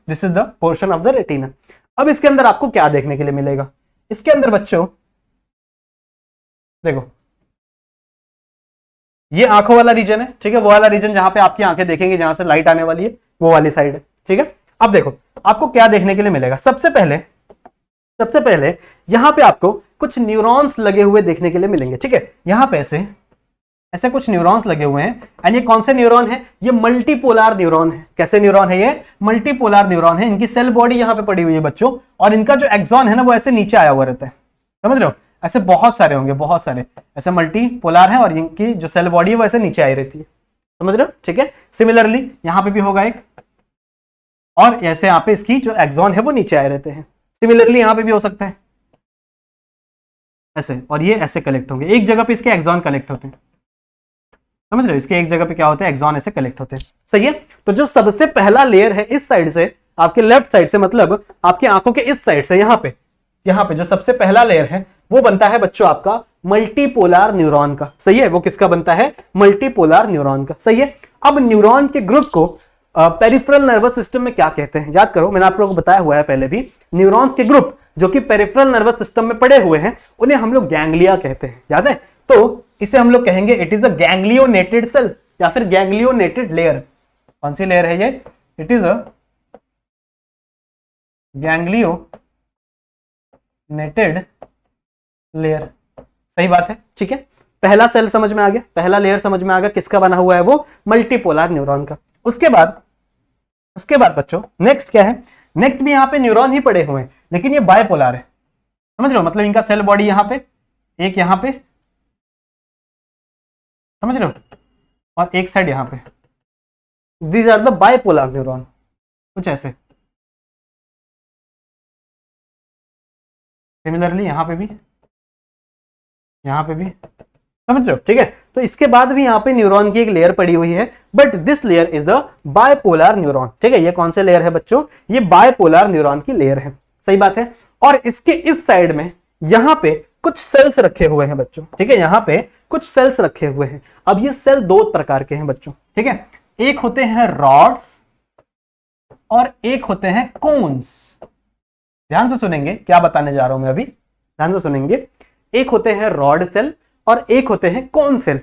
this is the portion of the retina. अब इसके अंदर आपको क्या देखने के लिए मिलेगा, इसके अंदर बच्चों देखो, ये आंखों वाला रीजन है, ठीक है, वो वाला रीजन जहां पे आपकी आंखें देखेंगे, जहां से लाइट आने वाली है, वो वाली साइड है, ठीक है। अब देखो आपको क्या देखने के लिए मिलेगा, सबसे सबसे पहले यहां पे आपको कुछ न्यूरॉन्स लगे हुए देखने के लिए मिलेंगे, ठीक है। यहां पे ऐसे ऐसे कुछ न्यूरॉन्स लगे हुए हैं एंड ये कौन से न्यूरॉन है, ये मल्टीपोलर न्यूरॉन है। कैसे न्यूरॉन है ये, मल्टीपोलर न्यूरॉन है। इनकी सेल बॉडी यहां पे पड़ी हुई है बच्चों, और इनका जो एक्सॉन है ना वो ऐसे नीचे आया हुआ रहता है, समझ रहे हो। ऐसे बहुत सारे होंगे, बहुत सारे ऐसे मल्टीपोलर है और इनकी जो सेल बॉडी है वो ऐसे नीचे आई रहती है, समझ रहे हो, ठीक है। सिमिलरली यहां पे भी होगा एक, और ऐसे यहाँ पे इसकी जो एक्सॉन है वो नीचे आए रहते हैं। सिमिलरली यहां पे भी हो सकता है ऐसे, और ये ऐसे कलेक्ट होंगे एक जगह पे, इसके एक्सॉन कलेक्ट होते हैं, समझ रहे हो। इसके एक जगह पे क्या होते हैं, एक्सॉन ऐसे कलेक्ट होते हैं, सही है। तो जो सबसे पहला लेयर है इस साइड से, आपके लेफ्ट साइड से, मतलब आपकी आंखों के इस साइड से, यहाँ पे जो सबसे पहला लेयर है वो बनता है बच्चों आपका मल्टीपोलर न्यूरॉन का, सही है। वो किसका बनता है, मल्टीपोलर न्यूरॉन का, सही है। अब न्यूरॉन के ग्रुप को पेरिफेरल नर्वस सिस्टम में क्या कहते हैं, याद करो, मैंने आप लोगों को बताया हुआ है पहले भी। न्यूरॉन्स के ग्रुप जो कि पेरिफेरल नर्वस सिस्टम में पड़े हुए हैं उन्हें हम लोग गैंग्लिया कहते हैं, याद है। तो इसे हम लोग कहेंगे इट इज अ गैंग्लियोनेटेड सेल या फिर गैंग्लियोनेटेड लेयर। कौन सी लेयर है ये, इट इज अ गैंग्लियोनेटेड लेयर, सही बात है, ठीक है। पहला सेल समझ में आ गया, पहला लेयर समझ में आ गया, किसका बना हुआ है वो, मल्टीपोलर न्यूरॉन का। उसके बाद बच्चों नेक्स्ट क्या है, नेक्स्ट भी यहां पे न्यूरॉन ही पड़े हुए हैं, लेकिन ये बायपोलर है, समझ रहे हो। मतलब इनका सेल बॉडी यहां पे, एक यहां पे, समझ रहे हो, और एक साइड यहां पे। These are the bipolar neuron, कुछ ऐसे। सिमिलरली यहां पे भी, समझ रहे हो, ठीक है। तो इसके बाद भी यहाँ पे न्यूरॉन की एक लेयर पड़ी हुई है, but this layer is the bipolar neuron, ठीक है। ये कौन से लेयर है बच्चों, ये बायपोलर न्यूरॉन की लेयर है, सही बात है। और इसके इस साइड में यहाँ पे कुछ सेल्स रखे हुए हैं बच्चों, ठीक है। यहाँ पे कुछ सेल्स रखे हुए हैं। अब ये सेल दो प्रकार के हैं बच्चों, ठीक है। एक होते हैं रॉड्स और एक होते हैं कोन्स। ध्यान से सुनेंगे क्या बताने जा रहा हूं मैं अभी, ध्यान से सुनेंगे। एक होते हैं रॉड सेल और एक होते हैं कोन सेल।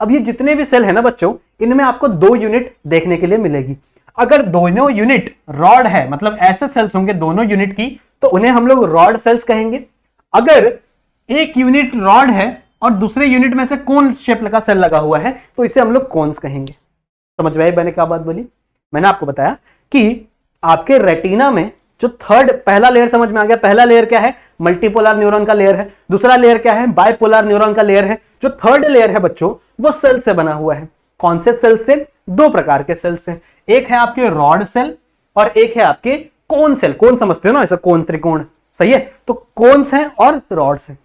अब ये जितने भी सेल है ना बच्चों, इनमें आपको दो यूनिट देखने के लिए मिलेगी। अगर दोनों यूनिट रॉड है, मतलब ऐसे सेल्स होंगे दोनों यूनिट की, तो उन्हें हम लोग रॉड सेल्स कहेंगे। अगर एक यूनिट रॉड है और दूसरे यूनिट में से कोन शेप का सेल लगा हुआ है, तो इसे हम लोग कोन्स कहेंगे। समझ में आई मैंने क्या बात बोली, मैंने आपको बताया कि आपके रेटिना में जो थर्ड, पहला लेयर समझ में आ गया। पहला लेयर क्या है, मल्टीपोलर न्यूरॉन का लेयर है। दूसरा लेयर क्या है, बायपोलर न्यूरॉन का लेयर है। जो थर्ड लेयर है बच्चों, वो सेल से बना हुआ है। कौन से सेल से, दो प्रकार के सेल से। एक है आपके रॉड सेल और एक है आपके कोन सेल। कोन समझते हो ना, ऐसा कोन, त्रिकोण, सही है। तो कोन्स हैं और रॉड्स हैं।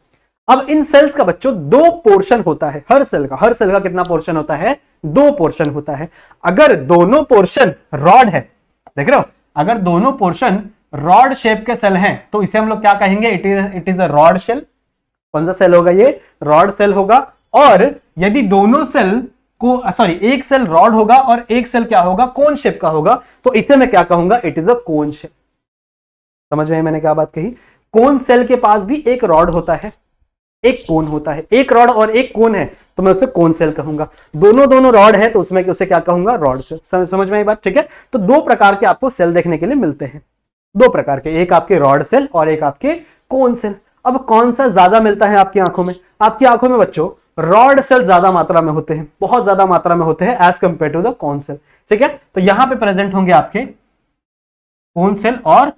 अब इन सेल्स का बच्चों दो पोर्शन होता है, हर सेल का कितना पोर्शन होता है, दो पोर्शन होता है। अगर दोनों पोर्शन रॉड है, देख रहे हो, अगर दोनों पोर्शन रॉड शेप के सेल हैं, तो इसे हम लोग क्या कहेंगे, it is a rod cell. कौन सा सेल होगा ये, रॉड सेल होगा। और यदि दोनों सेल को, एक सेल रॉड होगा और एक सेल क्या होगा, कोन शेप का होगा, तो इसे मैं क्या कहूंगा, it is a cone shape. समझ में मैंने क्या बात कही, कोन सेल के पास भी एक रॉड होता है, एक कोन होता है। एक रॉड और एक कोन है तो मैं उसे कोन सेल कहूंगा। दोनों रॉड है तो उसमें उसे क्या कहूंगा, रॉड सेल। समझ में आई बात, ठीक है। तो दो प्रकार के आपको सेल देखने के लिए मिलते हैं, दो प्रकार के, एक आपके रॉड सेल और एक आपके कोन सेल। अब कौन सा ज्यादा मिलता है आपकी आंखों में, आपकी आंखों में बच्चों रॉड सेल ज्यादा मात्रा में होते हैं, बहुत ज्यादा मात्रा में होते हैं as compare to the cone cell, ठीक है। तो यहां पे प्रेजेंट होंगे आपके कोन सेल और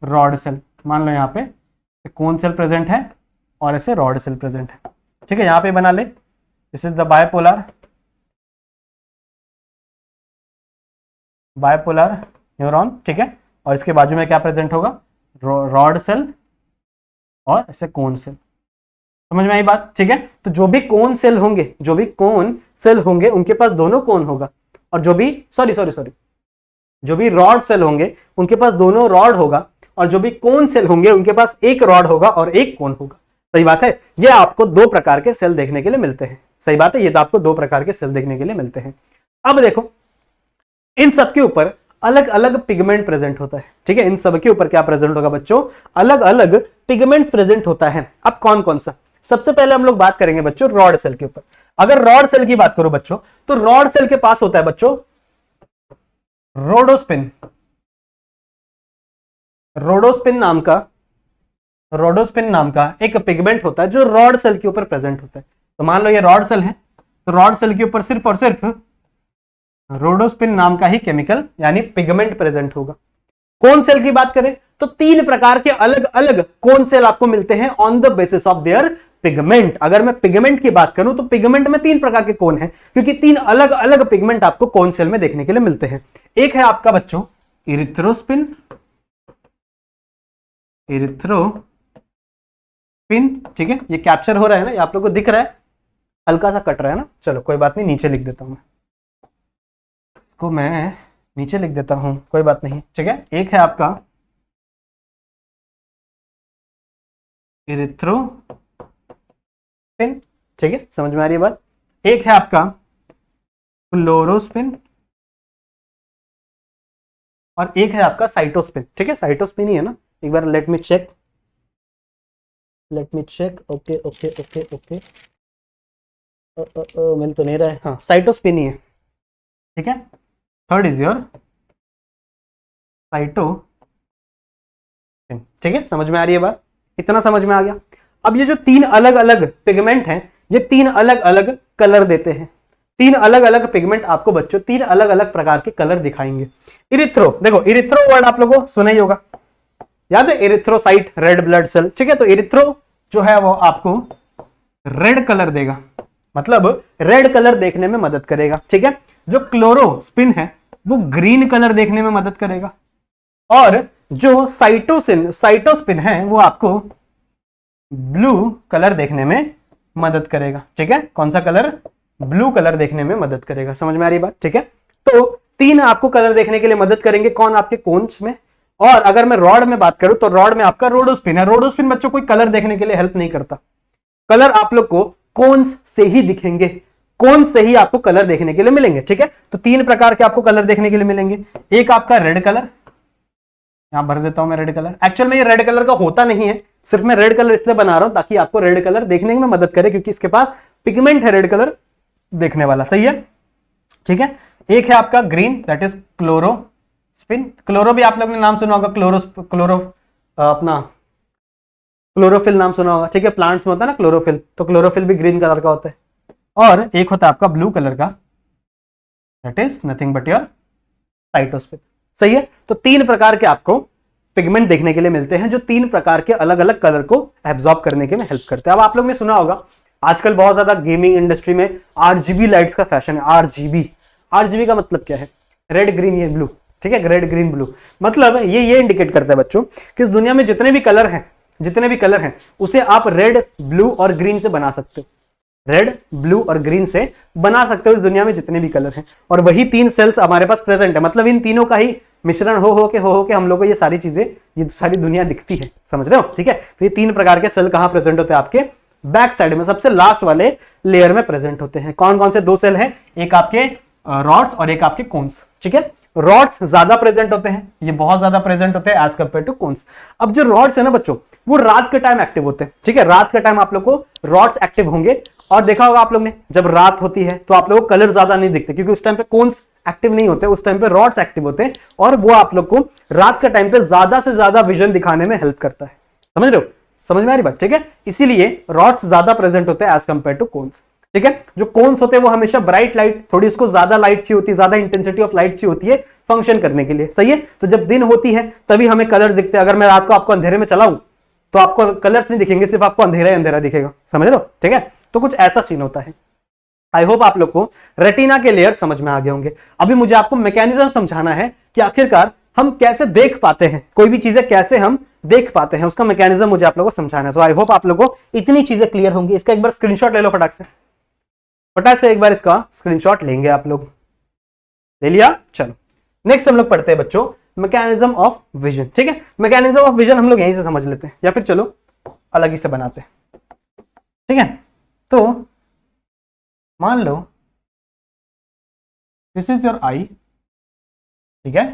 रॉड सेल। मान लो यहां पे कोन सेल प्रेजेंट है और ऐसे रॉड सेल प्रेजेंट है, ठीक है। यहां पे बना ले, this is the bipolar neuron, ठीक है। और इसके बाजू में क्या प्रेजेंट होगा, रॉड सेल और ऐसे कोन सेल। समझ में आई बात, ठीक है। तो जो भी कोन सेल होंगे उनके पास दोनों कोन होगा, और जो भी जो भी रॉड सेल होंगे उनके पास दोनों रॉड होगा, और जो भी कोन सेल होंगे उनके पास एक रॉड होगा और एक कोन होगा। सही बात है, ये आपको दो प्रकार के सेल देखने के लिए मिलते हैं। सही बात है, ये तो आपको दो प्रकार के सेल देखने के लिए मिलते हैं। अब देखो, इन सब के ऊपर अलग अलग पिगमेंट प्रेजेंट होता है, ठीक है। इन सब के ऊपर क्या प्रेजेंट होगा बच्चों, अलग अलग पिगमेंट प्रेजेंट होता है। अब कौन कौन सा, सबसे पहले हम लोग बात करेंगे बच्चों रॉड सेल के ऊपर। अगर रॉड सेल की बात करो बच्चों, तो रॉड सेल के पास होता है बच्चों रोडोस्पिन नाम का रोडोस्पिन नाम का एक पिगमेंट होता है जो रॉड सेल के ऊपर प्रेजेंट होता है। तो मान लो ये रॉड सेल है, तो रॉड सेल के ऊपर सिर्फ और सिर्फ रोडोस्पिन नाम का ही केमिकल यानी पिगमेंट प्रेजेंट होगा। कोन सेल की बात करें तो 3 प्रकार के अलग अलग कोन सेल आपको मिलते हैं on the basis of their pigment. अगर मैं पिगमेंट की बात करूं तो पिगमेंट में 3 प्रकार के कोन हैं, क्योंकि 3 अलग अलग पिगमेंट आपको कोन सेल में देखने के लिए मिलते हैं। एक है आपका बच्चों इरिथ्रोस्पिन, ठीक है, ये कैप्चर हो रहा है ना, ये आप लोगों को दिख रहा है, हल्का सा कट रहा है ना, चलो कोई बात नहीं, नीचे लिख देता हूं मैं इसको, मैं नीचे लिख देता हूं, कोई बात नहीं, ठीक है। एक है आपका इरिथ्रोस्पिन, ठीक है, समझ में आ रही है बात। एक है आपका क्लोरोस्पिन और एक है आपका साइटोस्पिन, ठीक है, साइटोस्पिन ही है ना, एक बार let me check, okay okay okay okay, मिल तो नहीं रहा है, हाँ साइटोस्पिन ही है, ठीक है। थर्ड इज योर साइटोस्पिन, ठीक है, समझ में आ रही है बात, इतना समझ में आ गया। अब ये जो 3 अलग अलग पिगमेंट हैं, ये 3 अलग अलग कलर देते हैं। 3 अलग अलग पिगमेंट आपको बच्चों 3 अलग अलग प्रकार के कलर दिखाएंगे। इरिथ्रो, देखो इरिथ्रो वर्ड आप लोगों को सुना ही होगा, याद है, इरिथ्रोसाइट रेड ब्लड सेल, ठीक है। तो इरिथ्रो जो है वो आपको रेड कलर देगा, मतलब रेड कलर देखने में मदद करेगा, ठीक है। जो क्लोरोस्पिन है वो ग्रीन कलर देखने में मदद करेगा, और जो साइटोस्पिन है वो आपको ब्लू कलर देखने में मदद करेगा, ठीक है। कौन सा कलर? ब्लू कलर देखने में मदद करेगा, समझ में आ रही बात, ठीक है। तो 3 आपको कलर देखने के लिए मदद करेंगे, कौन? आपके कोन्स में। और अगर मैं रॉड में बात करूं तो रॉड में आपका रोडोस्पिन है। रोडोस्पिन बच्चों कोई कलर देखने के लिए हेल्प नहीं करता, कलर आप लोग को कोन्स से ही दिखेंगे, कोन से ही आपको कलर देखने के लिए मिलेंगे, ठीक है। तो 3 प्रकार के आपको कलर देखने के लिए मिलेंगे। एक आपका रेड कलर, यहां भर देता हूं मैं रेड कलर, एक्चुअल में ये रेड कलर का होता नहीं है, सिर्फ मैं रेड कलर इसलिए बना रहा हूं ताकि आपको रेड कलर देखने में मदद करे, क्योंकि इसके पास पिगमेंट है रेड कलर देखने वाला, सही है, ठीक है। एक है आपका ग्रीन, दैट इज क्लोरोस्पिन। क्लोरो भी आप लोगों ने नाम सुना होगा, अपना क्लोरोफिल नाम सुना होगा, ठीक है, प्लांट्स में होता है ना क्लोरोफिल, तो क्लोरोफिल भी ग्रीन कलर का होता है। और एक होता है आपका ब्लू कलर का, that is nothing but your cytospin, सही है। तो 3 प्रकार के आपको पिगमेंट देखने के लिए मिलते हैं, जो 3 प्रकार के अलग अलग कलर को एब्जॉर्ब करने के में हेल्प करते हैं। अब आप लोग ने सुना होगा आजकल बहुत ज्यादा गेमिंग इंडस्ट्री में आरजीबी लाइट्स का फैशन है। आरजीबी का मतलब क्या है? रेड ग्रीन ये ब्लू, ठीक है, रेड ग्रीन ब्लू, मतलब ये इंडिकेट करता है बच्चों कि इस दुनिया में जितने भी कलर हैं उसे आप रेड, ब्लू और ग्रीन से बना सकते हो, रेड, ब्लू और ग्रीन से बना सकते हो इस दुनिया में जितने भी कलर हैं। और वही 3 सेल्स हमारे पास प्रेजेंट है, मतलब इन तीनों का ही मिश्रण हो के हम लोग को ये सारी चीजें, ये सारी दुनिया दिखती है, समझ रहे हो, ठीक है। तो ये 3 प्रकार के सेल कहां प्रेजेंट होते हैं? आपके बैक साइड में, सबसे लास्ट वाले लेयर में प्रेजेंट होते हैं। कौन कौन से 2 सेल हैं? एक आपके रॉड्स और एक आपके कोन्स, ठीक है। रॉड्स ज्यादा प्रेजेंट होते हैं, ये बहुत ज्यादा प्रेजेंट होते हैं एज कंपेयर टू कोन्स। अब जो रॉड्स है ना बच्चों, वो रात के टाइम एक्टिव होते हैं, ठीक है, रात के टाइम आप लोग को रॉड्स एक्टिव होंगे। और देखा होगा आप लोग ने, जब रात होती है तो आप लोगों को कलर ज्यादा नहीं दिखते, क्योंकि उस टाइम पे कोन्स एक्टिव नहीं होते, उस टाइम पे रॉड्स एक्टिव होते हैं, और वो आप लोग को रात के टाइम पे ज्यादा से ज्यादा विजन दिखाने में हेल्प करता है, समझ रहे हो, समझ में आ रही बात, ठीक है। इसीलिए रॉड्स ज्यादा प्रेजेंट होते हैं एज कंपेयर टू कोन्स, ठीक है। जो कोन्स होते हैं वो हमेशा ब्राइट लाइट, थोड़ी उसको ज्यादा लाइट चाहिए होती है, ज्यादा इंटेंसिटी ऑफ लाइट चाहिए होती है फंक्शन करने के लिए, सही है। तो जब दिन होती है तभी हमें कलर दिखते हैं। अगर मैं रात को आपको अंधेरे में चलाऊं तो आपको कलर्स नहीं दिखेंगे, सिर्फ आपको अंधेरा ही अंधेरा दिखेगा, समझ रहे हो, ठीक है। तो कुछ ऐसा सीन होता है। आई होप आप लोग को रेटिना के लेयर समझ में आ गए होंगे। अभी मुझे आपको मैकेनिज्म समझाना है कि आखिरकार हम कैसे देख पाते हैं, कोई भी चीजें कैसे हम देख पाते हैं, उसका मैकेनिज्म मुझे आप लोगों को समझाना है। सो आई होप आप लोगों को इतनी चीजें क्लियर होंगी। इसका एक बार स्क्रीनशॉट ले लो, फटाक से एक बार इसका स्क्रीनशॉट लेंगे आप लोग। ले लिया? चलो नेक्स्ट हम लोग पढ़ते हैं बच्चों मैकेनिज्म ऑफ विजन, ठीक है। मैकेनिज्म ऑफ विजन हम लोग यहीं से समझ लेते हैं, या फिर चलो अलग ही से बनाते हैं, ठीक है। तो मान लो दिस इज योर आई, ठीक है,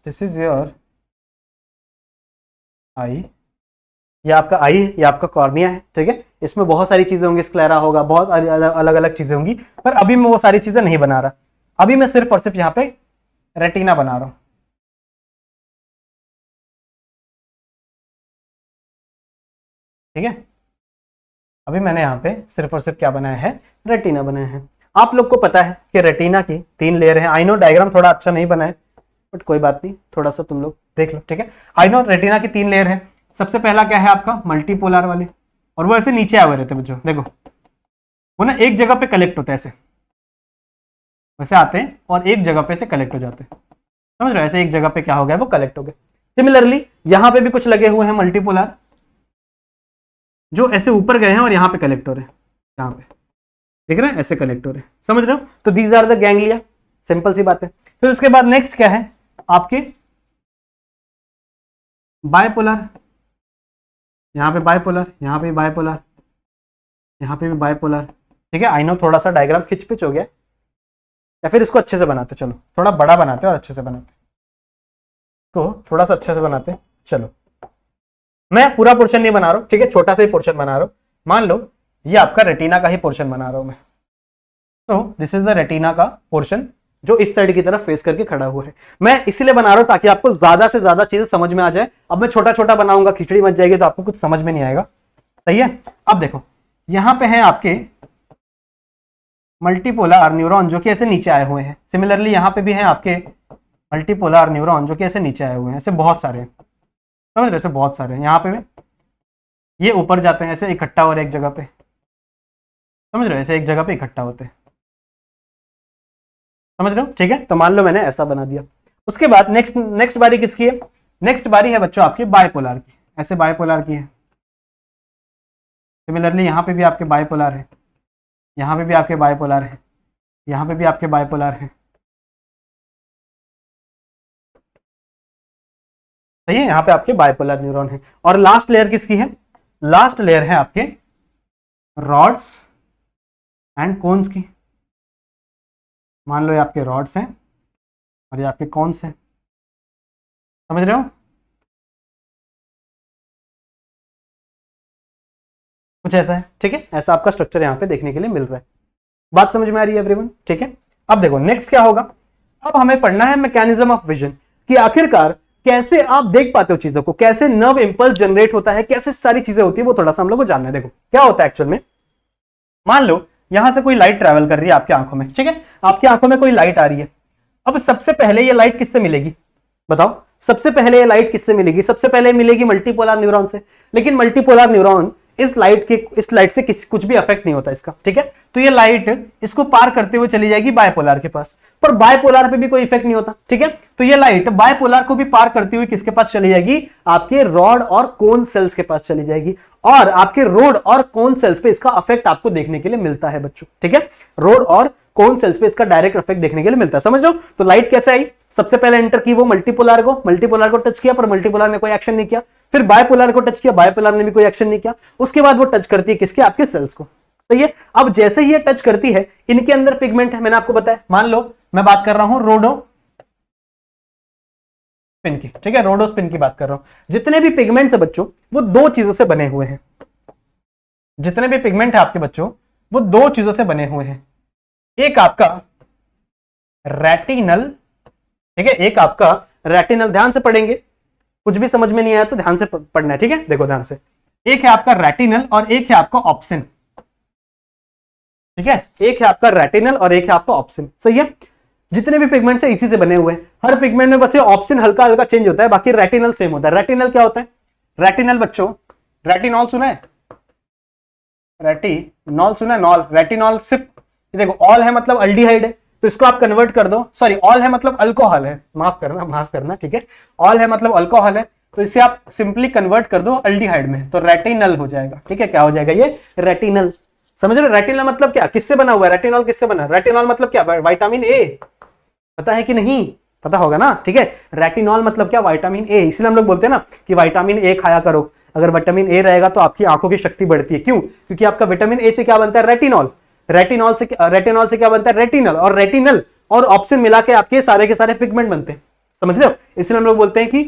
दिस इज योर आई, ये आपका आई है, ये आपका कॉर्निया है, ठीक है। इसमें बहुत सारी चीजें होंगी, स्क्लेरा होगा, बहुत अलग अलग चीजें होंगी, पर अभी मैं वो सारी चीजें नहीं बना रहा। अभी मैं सिर्फ और सिर्फ यहाँ पे रेटिना बना रहा हूं, ठीक है। अभी मैंने यहाँ पे सिर्फ और सिर्फ क्या बनाया है, रेटिना बनाया है। आप लोग को पता है कि रेटिना की 3 लेयर है। आई नो डायग्राम थोड़ा अच्छा नहीं बना है, बट कोई बात नहीं, थोड़ा सा तुम लोग देख लो, ठीक है। आई नो रेटिना की 3 लेयर है। सबसे पहला क्या है आपका, मल्टीपोलर वाले, और वो ऐसे नीचे आए हुए रहते हैं बच्चों, देखो वो ना एक जगह पे कलेक्ट होता है, ऐसे वैसे आते हैं और एक जगह पे से कलेक्ट हो जाते हैं, समझ रहे हो, ऐसे एक जगह पे क्या हो गया, वो कलेक्ट हो गए। सिमिलरली यहाँ पे भी कुछ लगे हुए हैं मल्टीपोलर, जो ऐसे ऊपर गए हैं और यहाँ पे कलेक्ट हो रहे हैं, यहाँ पे देख रहे हैं, ऐसे कलेक्ट हो रहे हैं, समझ रहे हो। तो these are the ganglia, simple सी बात है। फिर उसके बाद नेक्स्ट क्या है आपके, बायपोलर, यहाँ पे बायपोलर, यहाँ पे बायपोलर, यहाँ पे भी बायपोलर, ठीक है। आई नो थोड़ा सा डायग्राम खिंच पिच हो गया, या फिर इसको अच्छे से बनाते, चलो थोड़ा बड़ा बनाते और अच्छे से बनाते, तो थोड़ा सा अच्छे से बनाते। चलो मैं पूरा पोर्शन नहीं बना रहा हूँ, ठीक है, छोटा सा ही पोर्शन बना रहा हूँ। मान लो ये आपका रेटिना का ही पोर्शन बना रहा हूं मैं, तो दिस इज द रेटिना का पोर्शन जो इस साइड की तरफ फेस करके खड़ा हुआ है। मैं इसलिए बना रहा हूं ताकि आपको ज्यादा से ज्यादा चीजें समझ में आ जाए। अब मैं छोटा छोटा बनाऊंगा, खिचड़ी मच जाएगी, तो आपको कुछ समझ में नहीं आएगा, सही है। अब देखो यहां पे है आपके मल्टीपोलर न्यूरॉन जो कि ऐसे नीचे आए हुए हैं। सिमिलरली यहां पे भी है आपके मल्टीपोलर न्यूरॉन जो कि ऐसे नीचे आए हुए हैं, ऐसे बहुत सारे हैं, समझ रहे, ऐसे बहुत सारे हैं। यहाँ पे ये ऊपर जाते हैं, ऐसे इकट्ठा हो रहे एक जगह पे, समझ रहे हो, ऐसे एक जगह पे इकट्ठा होते हैं, समझ रहे हो, ठीक है। तो मान लो मैंने ऐसा बना दिया। उसके बाद नेक्स्ट बारी किसकी है, नेक्स्ट बारी है बच्चों आपकी बायपोलर की, ऐसे बायपोलर की है। सिमिलरली यहाँ पे भी आपके बायपोलर है, यहाँ पे भी आपके बायपोलर है, यहाँ पे भी आपके बायपोलर है, सही है। यहाँ पे आपके बायपोलर न्यूरॉन है। और लास्ट लेयर किसकी है, लास्ट लेयर है आपके रॉड्स एंड कोन्स की। मान लो ये आपके रॉड्स हैं और ये आपके कॉन्स हैं, समझ रहे हो। कुछ ऐसा है, ठीक है, ऐसा आपका स्ट्रक्चर यहाँ पे देखने के लिए मिल रहा है। बात समझ में आ रही है एवरीवन, ठीक है। अब देखो नेक्स्ट क्या होगा, अब हमें पढ़ना है मैकेनिज्म ऑफ विजन, कि आखिरकार कैसे आप देख पाते हो चीजों को, कैसे नर्व इंपल्स जनरेट होता है, कैसे सारी चीजें होती है, वो थोड़ा सा हम लोग को जानना है। देखो क्या होता है एक्चुअल में, मान लो यहां से कोई लाइट ट्रैवल कर रही है आपकी आंखों में, ठीक है, आपकी आंखों में कोई लाइट आ रही है। अब सबसे पहले ये लाइट किससे मिलेगी, बताओ, सबसे पहले ये लाइट किससे मिलेगी, सबसे पहले मिलेगी मल्टीपोलर न्यूरॉन से। लेकिन मल्टीपोलर न्यूरॉन इस लाइट से कुछ भी अफेक्ट नहीं होता इसका, ठीक है। तो ये लाइट इसको पार करते हुए चली जाएगी बायपोलर के पास, पर बायपोलर पे भी कोई इफेक्ट नहीं होता, ठीक है। तो ये लाइट बायपोलर को भी पार करती हुई किसके पास चली जाएगी, आपके रॉड और कोन सेल्स के पास चली जाएगी, और आपके रोड और कोन सेल्स पे इसका इफेक्ट आपको देखने के लिए मिलता है बच्चों, ठीक है। रोड और कोन सेल्स पे इसका डायरेक्ट इफेक्ट देखने के लिए मिलता है, समझ लो। तो लाइट कैसे आई, सबसे पहले एंटर की वो मल्टीपोलर को टच किया, पर मल्टीपोलर ने कोई एक्शन नहीं किया। फिर बायपोलर को टच किया, बायपोलर ने भी कोई एक्शन नहीं किया। उसके बाद वो टच करती है किसके, आपके सेल्स को, सही है। अब जैसे ही ये टच करती है, इनके अंदर पिगमेंट है, मैंने आपको बताया। मान लो मैं बात कर रहा हूं रोडोस्पिन की, ठीक है, रोडोस्पिन की बात कर रहा हूं। जितने भी पिगमेंट्स है बच्चों, वो 2 चीजों से बने हुए हैं। जितने भी पिगमेंट है आपके बच्चों, वो 2 चीजों से बने हुए हैं। एक आपका रेटिनल, ठीक है, एक आपका रेटिनल, ध्यान से पढ़ेंगे, कुछ भी समझ में नहीं आया तो ध्यान से पढ़ना है, ठीक है। देखो ध्यान से, एक है आपका रेटिनल और एक है आपका ऑप्सिन, ठीक है, एक है आपका रेटिनल और एक है आपका ऑप्सिन, सही है। जितने भी पिगमेंट्स है इसी से बने हुए हैं। हर पिगमेंट में बस ये ऑप्सिन हल्का हल्का चेंज होता है, बाकी रेटिनल सेम होता है। रेटिनल क्या होता है, रेटिनल बच्चों, रेटिनॉल सुना है, रेटिनॉल सुना है, नॉल, रेटिनॉल सिर्फ देखो, ऑल है मतलब अल्डिहाइड है, तो इसको आप कन्वर्ट कर दो, सॉरी ऑल है मतलब अल्कोहल है, माफ करना, ठीक है, ऑल है मतलब अल्कोहल है, तो इसे आप सिंपली कन्वर्ट कर दो अल्डिहाइड में, तो रेटिनल हो जाएगा, ठीक है। क्या हो जाएगा ये, रेटिनल, समझ रहे हो। रेटिनल मतलब क्या, किससे बना हुआ है, रेटिनॉल किससे बना, रेटिनॉल मतलब क्या, विटामिन ए, पता है कि नहीं, पता होगा ना, ठीक है। रेटिनॉल मतलब क्या, विटामिन ए, इसलिए हम लोग बोलते हैं ना कि विटामिन ए खाया करो। अगर विटामिन ए रहेगा तो आपकी आंखों की शक्ति बढ़ती है, क्यों, क्योंकि आपका विटामिन ए से क्या बनता है, रेटिनॉल, रेटिनॉल से क्या बनता है, रेटिनल, और रेटिनल और ऑप्सिन मिला के आपके सारे के सारे पिगमेंट बनते हैं, समझ रहे हो। इसलिए हम लोग बोलते हैं कि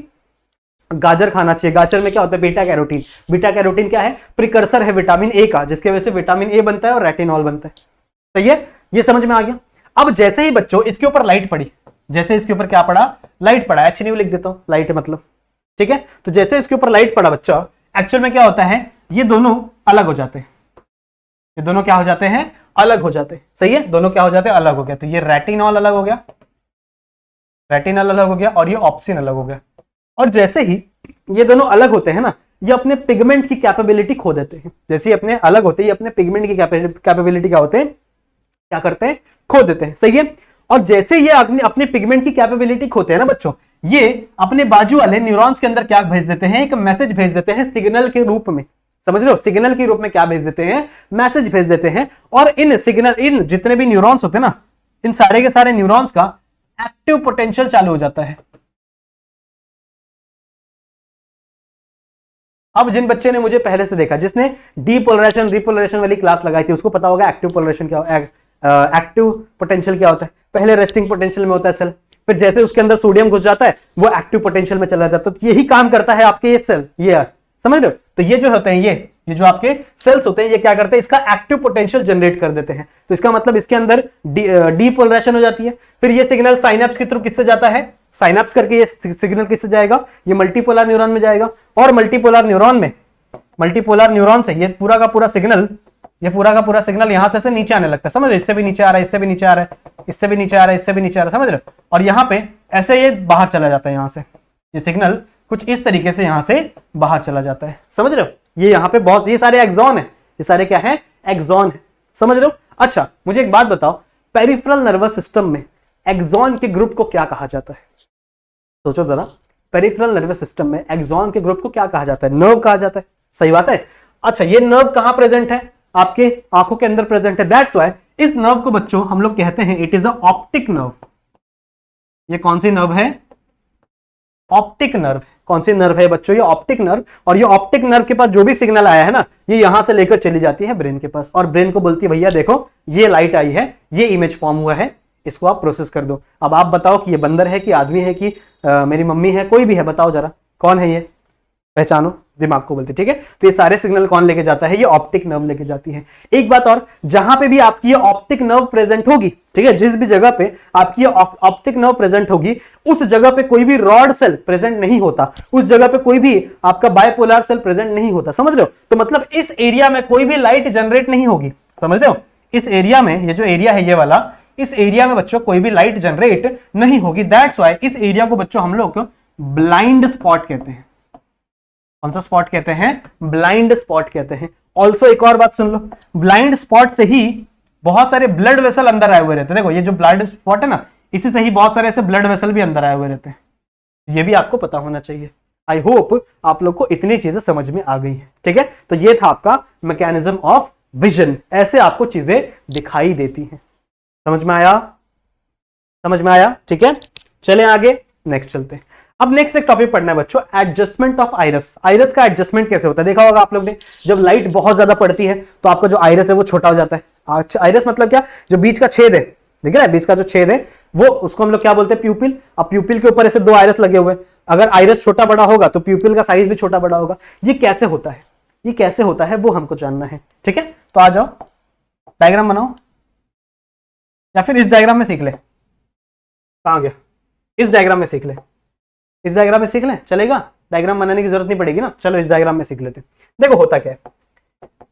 गाजर खाना चाहिए। गाजर में क्या होता है, बीटा कैरोटीन, बीटा कैरोटीन क्या है, प्रिकर्सर है विटामिन ए का, जिसके वजह से विटामिन ए बनता है और रेटिनॉल बनता है, सही है, ये समझ में आ गया। अब जैसे ही बच्चों इसके ऊपर लाइट पड़ी, जैसे इसके ऊपर क्या पड़ा, लाइट पड़ा, एच न्यू लिख देता हूं, लाइट मतलब, ठीक है। तो जैसे इसके ऊपर लाइट पड़ा बच्चा, एक्चुअल में क्या होता है, ये दोनों अलग हो जाते हैं, ये दोनों क्या हो जाते हैं, अलग हो जाते हैं। सही है, दोनों क्या हो जाते हैं, अलग हो गया। तो ये रेटिनॉल अलग हो गया, रेटिनॉल अलग हो गया, और ये ऑप्सिन अलग हो गया। और जैसे ही ये दोनों अलग होते हैं ना, ये अपने पिगमेंट की कैपेबिलिटी खो देते हैं। जैसे अपने अलग होते हैं, ये अपने पिगमेंट की कैपेबिलिटी क्या होते हैं, क्या करते हैं, खो देते हैं। सही है। और जैसे ये अपने पिगमेंट की कैपेबिलिटी खोते हैं ना बच्चों, ये अपने बाजू वाले न्यूरॉन्स के अंदर क्या भेज देते हैं, एक मैसेज भेज देते हैं सिग्नल के रूप में। समझ रहे हो, सिग्नल के रूप में क्या भेज देते हैं, मैसेज भेज देते हैं। और इन सिग्नल, इन जितने भी न्यूरॉन्स होते हैं ना, इन सारे के सारे न्यूरॉन्स का एक्टिव पोटेंशियल चालू हो जाता है। अब जिन बच्चे ने मुझे पहले से देखा, जिसने डीपोलराइजेशन रिपोलराइजेशन वाली क्लास लगाई थी, उसको पता होगा एक्टिव पोलराइजेशन क्या, एक्टिव पोटेंशियल क्या होता है। पहले रेस्टिंग पोटेंशियल में होता है सेल, फिर जैसे उसके अंदर सोडियम घुस जाता है वो एक्टिव पोटेंशियल में चला जाता है। तो यही काम करता है आपके ये सेल, ये समझ रहे हो। तो ये जो होते हैं, ये जो आपके सेल्स होते हैं, ये क्या करते हैं, इसका एक्टिव पोटेंशियल जनरेट कर देते हैं। तो इसका मतलब इसके अंदर डीपोलराइजेशन हो जाती है। फिर ये सिग्नल साइनेप्स के थ्रू किससे जाता है, साइनेप्स करके ये सिग्नल किससे जाएगा, ये मल्टीपोलर न्यूरॉन में जाएगा। और मल्टीपोलर न्यूरॉन से ये पूरा का पूरा सिग्नल, ये पूरा का पूरा सिग्नल यहां से नीचे आने लगता है। समझ रहे, इससे भी नीचे आ रहा है, इससे भी नीचे आ रहा है, इससे भी नीचे आ रहा है, इससे भी नीचे आ रहा है। समझ रहे हो। और यहाँ पे ऐसे ये बाहर चला जाता है, यहां से ये सिग्नल कुछ इस तरीके से यहां से बाहर चला जाता है। समझ रहे हो, ये यहाँ पे बहुत, ये सारे एक्सॉन है, ये सारे क्या है, एक्सॉन है। समझ रहे हो। अच्छा मुझे एक बात बताओ, पेरिफेरल नर्वस सिस्टम में एक्सॉन के ग्रुप को क्या कहा जाता है, सोचो जरा। पेरिफेरल नर्वस सिस्टम में एक्सॉन के ग्रुप को क्या कहा जाता है, नर्व कहा जाता है। सही बात है। अच्छा ये नर्व कहां प्रेजेंट है, आपके आंखों के अंदर प्रेजेंट है। दैट्स व्हाई इस नर्व को बच्चों हम लोग कहते हैं it is a optic nerve. ये कौन सी नर्व है, ऑप्टिक नर्व। कौन सी नर्व है बच्चों, ये ऑप्टिक नर्व। और ये ऑप्टिक नर्व के पास जो भी सिग्नल आया है ना, ये यहां से लेकर चली जाती है ब्रेन के पास, और ब्रेन को बोलती है भैया देखो ये लाइट आई है, ये इमेज फॉर्म हुआ है, इसको आप प्रोसेस कर दो। अब आप बताओ कि ये बंदर है कि आदमी है कि मेरी मम्मी है, कोई भी है, बताओ जरा कौन है ये, पहचानो, दिमाग को बोलते। ठीक है। तो ये सारे सिग्नल कौन लेके जाता है, ये ऑप्टिक नर्व लेके जाती है। एक बात और, जहां पे भी आपकी ये ऑप्टिक नर्व प्रेजेंट होगी, ठीक है, जिस भी जगह पे आपकी ऑप्टिक नर्व प्रेजेंट होगी, उस जगह पे कोई भी रॉड सेल प्रेजेंट नहीं होता, उस जगह पे कोई भी आपका बायपोलर सेल प्रेजेंट नहीं होता। समझ रहे हो। तो मतलब इस एरिया में कोई भी लाइट जनरेट नहीं होगी। समझ रहे हो। इस एरिया में, ये जो एरिया है ये वाला, इस एरिया में बच्चों कोई भी लाइट जनरेट नहीं होगी। दैट्स व्हाई इस एरिया को बच्चों हम लोग ब्लाइंड स्पॉट कहते हैं। कौन सा स्पॉट कहते हैं, ब्लाइंड स्पॉट कहते हैं। ऑल्सो एक और बात सुन लो, ब्लाइंड स्पॉट से ही बहुत सारे ब्लड वेसल अंदर आए हुए रहते हैं। देखो ये जो ब्लाइंड स्पॉट है ना, इसी से ही बहुत सारे ऐसे ब्लड वेसल भी अंदर आए हुए रहते हैं। ये भी आपको पता होना चाहिए। आई होप आप लोग को इतनी चीजें समझ में आ गई हैं। ठीक है। तो ये था आपका मैकेनिज्म ऑफ विजन, ऐसे आपको चीजें दिखाई देती हैं। समझ में आया, समझ में आया। ठीक है, चले आगे, नेक्स्ट चलते हैं। अब नेक्स्ट एक टॉपिक पढ़ना है बच्चों, एडजस्टमेंट ऑफ आइरस। आइरस का एडजस्टमेंट कैसे होता है, देखा होगा आप लोग ने, जब लाइट बहुत ज्यादा पड़ती है तो आपका जो आइरस है वो छोटा हो जाता है। आइरस मतलब क्या, जो बीच का छेद है, देख रहे हैं, बीच का जो छेद है वो, उसको हम लोग क्या बोलते हैं, प्यूपिल। अब प्यूपिल के ऊपर ऐसे दो आइरस लगे हुए, अगर आइरस छोटा बड़ा होगा तो प्यूपिल का साइज भी छोटा बड़ा होगा। ये कैसे होता है, ये कैसे होता है वो हमको जानना है। ठीक है, तो आ जाओ डायग्राम बनाओ, या फिर इस डायग्राम में सीख ले। कहां गया, इस डायग्राम में सीख ले, इस डायग्राम में सीख लें, चलेगा। डायग्राम बनाने की जरूरत नहीं पड़ेगी ना, चलो इस डायग्राम में सीख लेते हैं। देखो होता क्या है,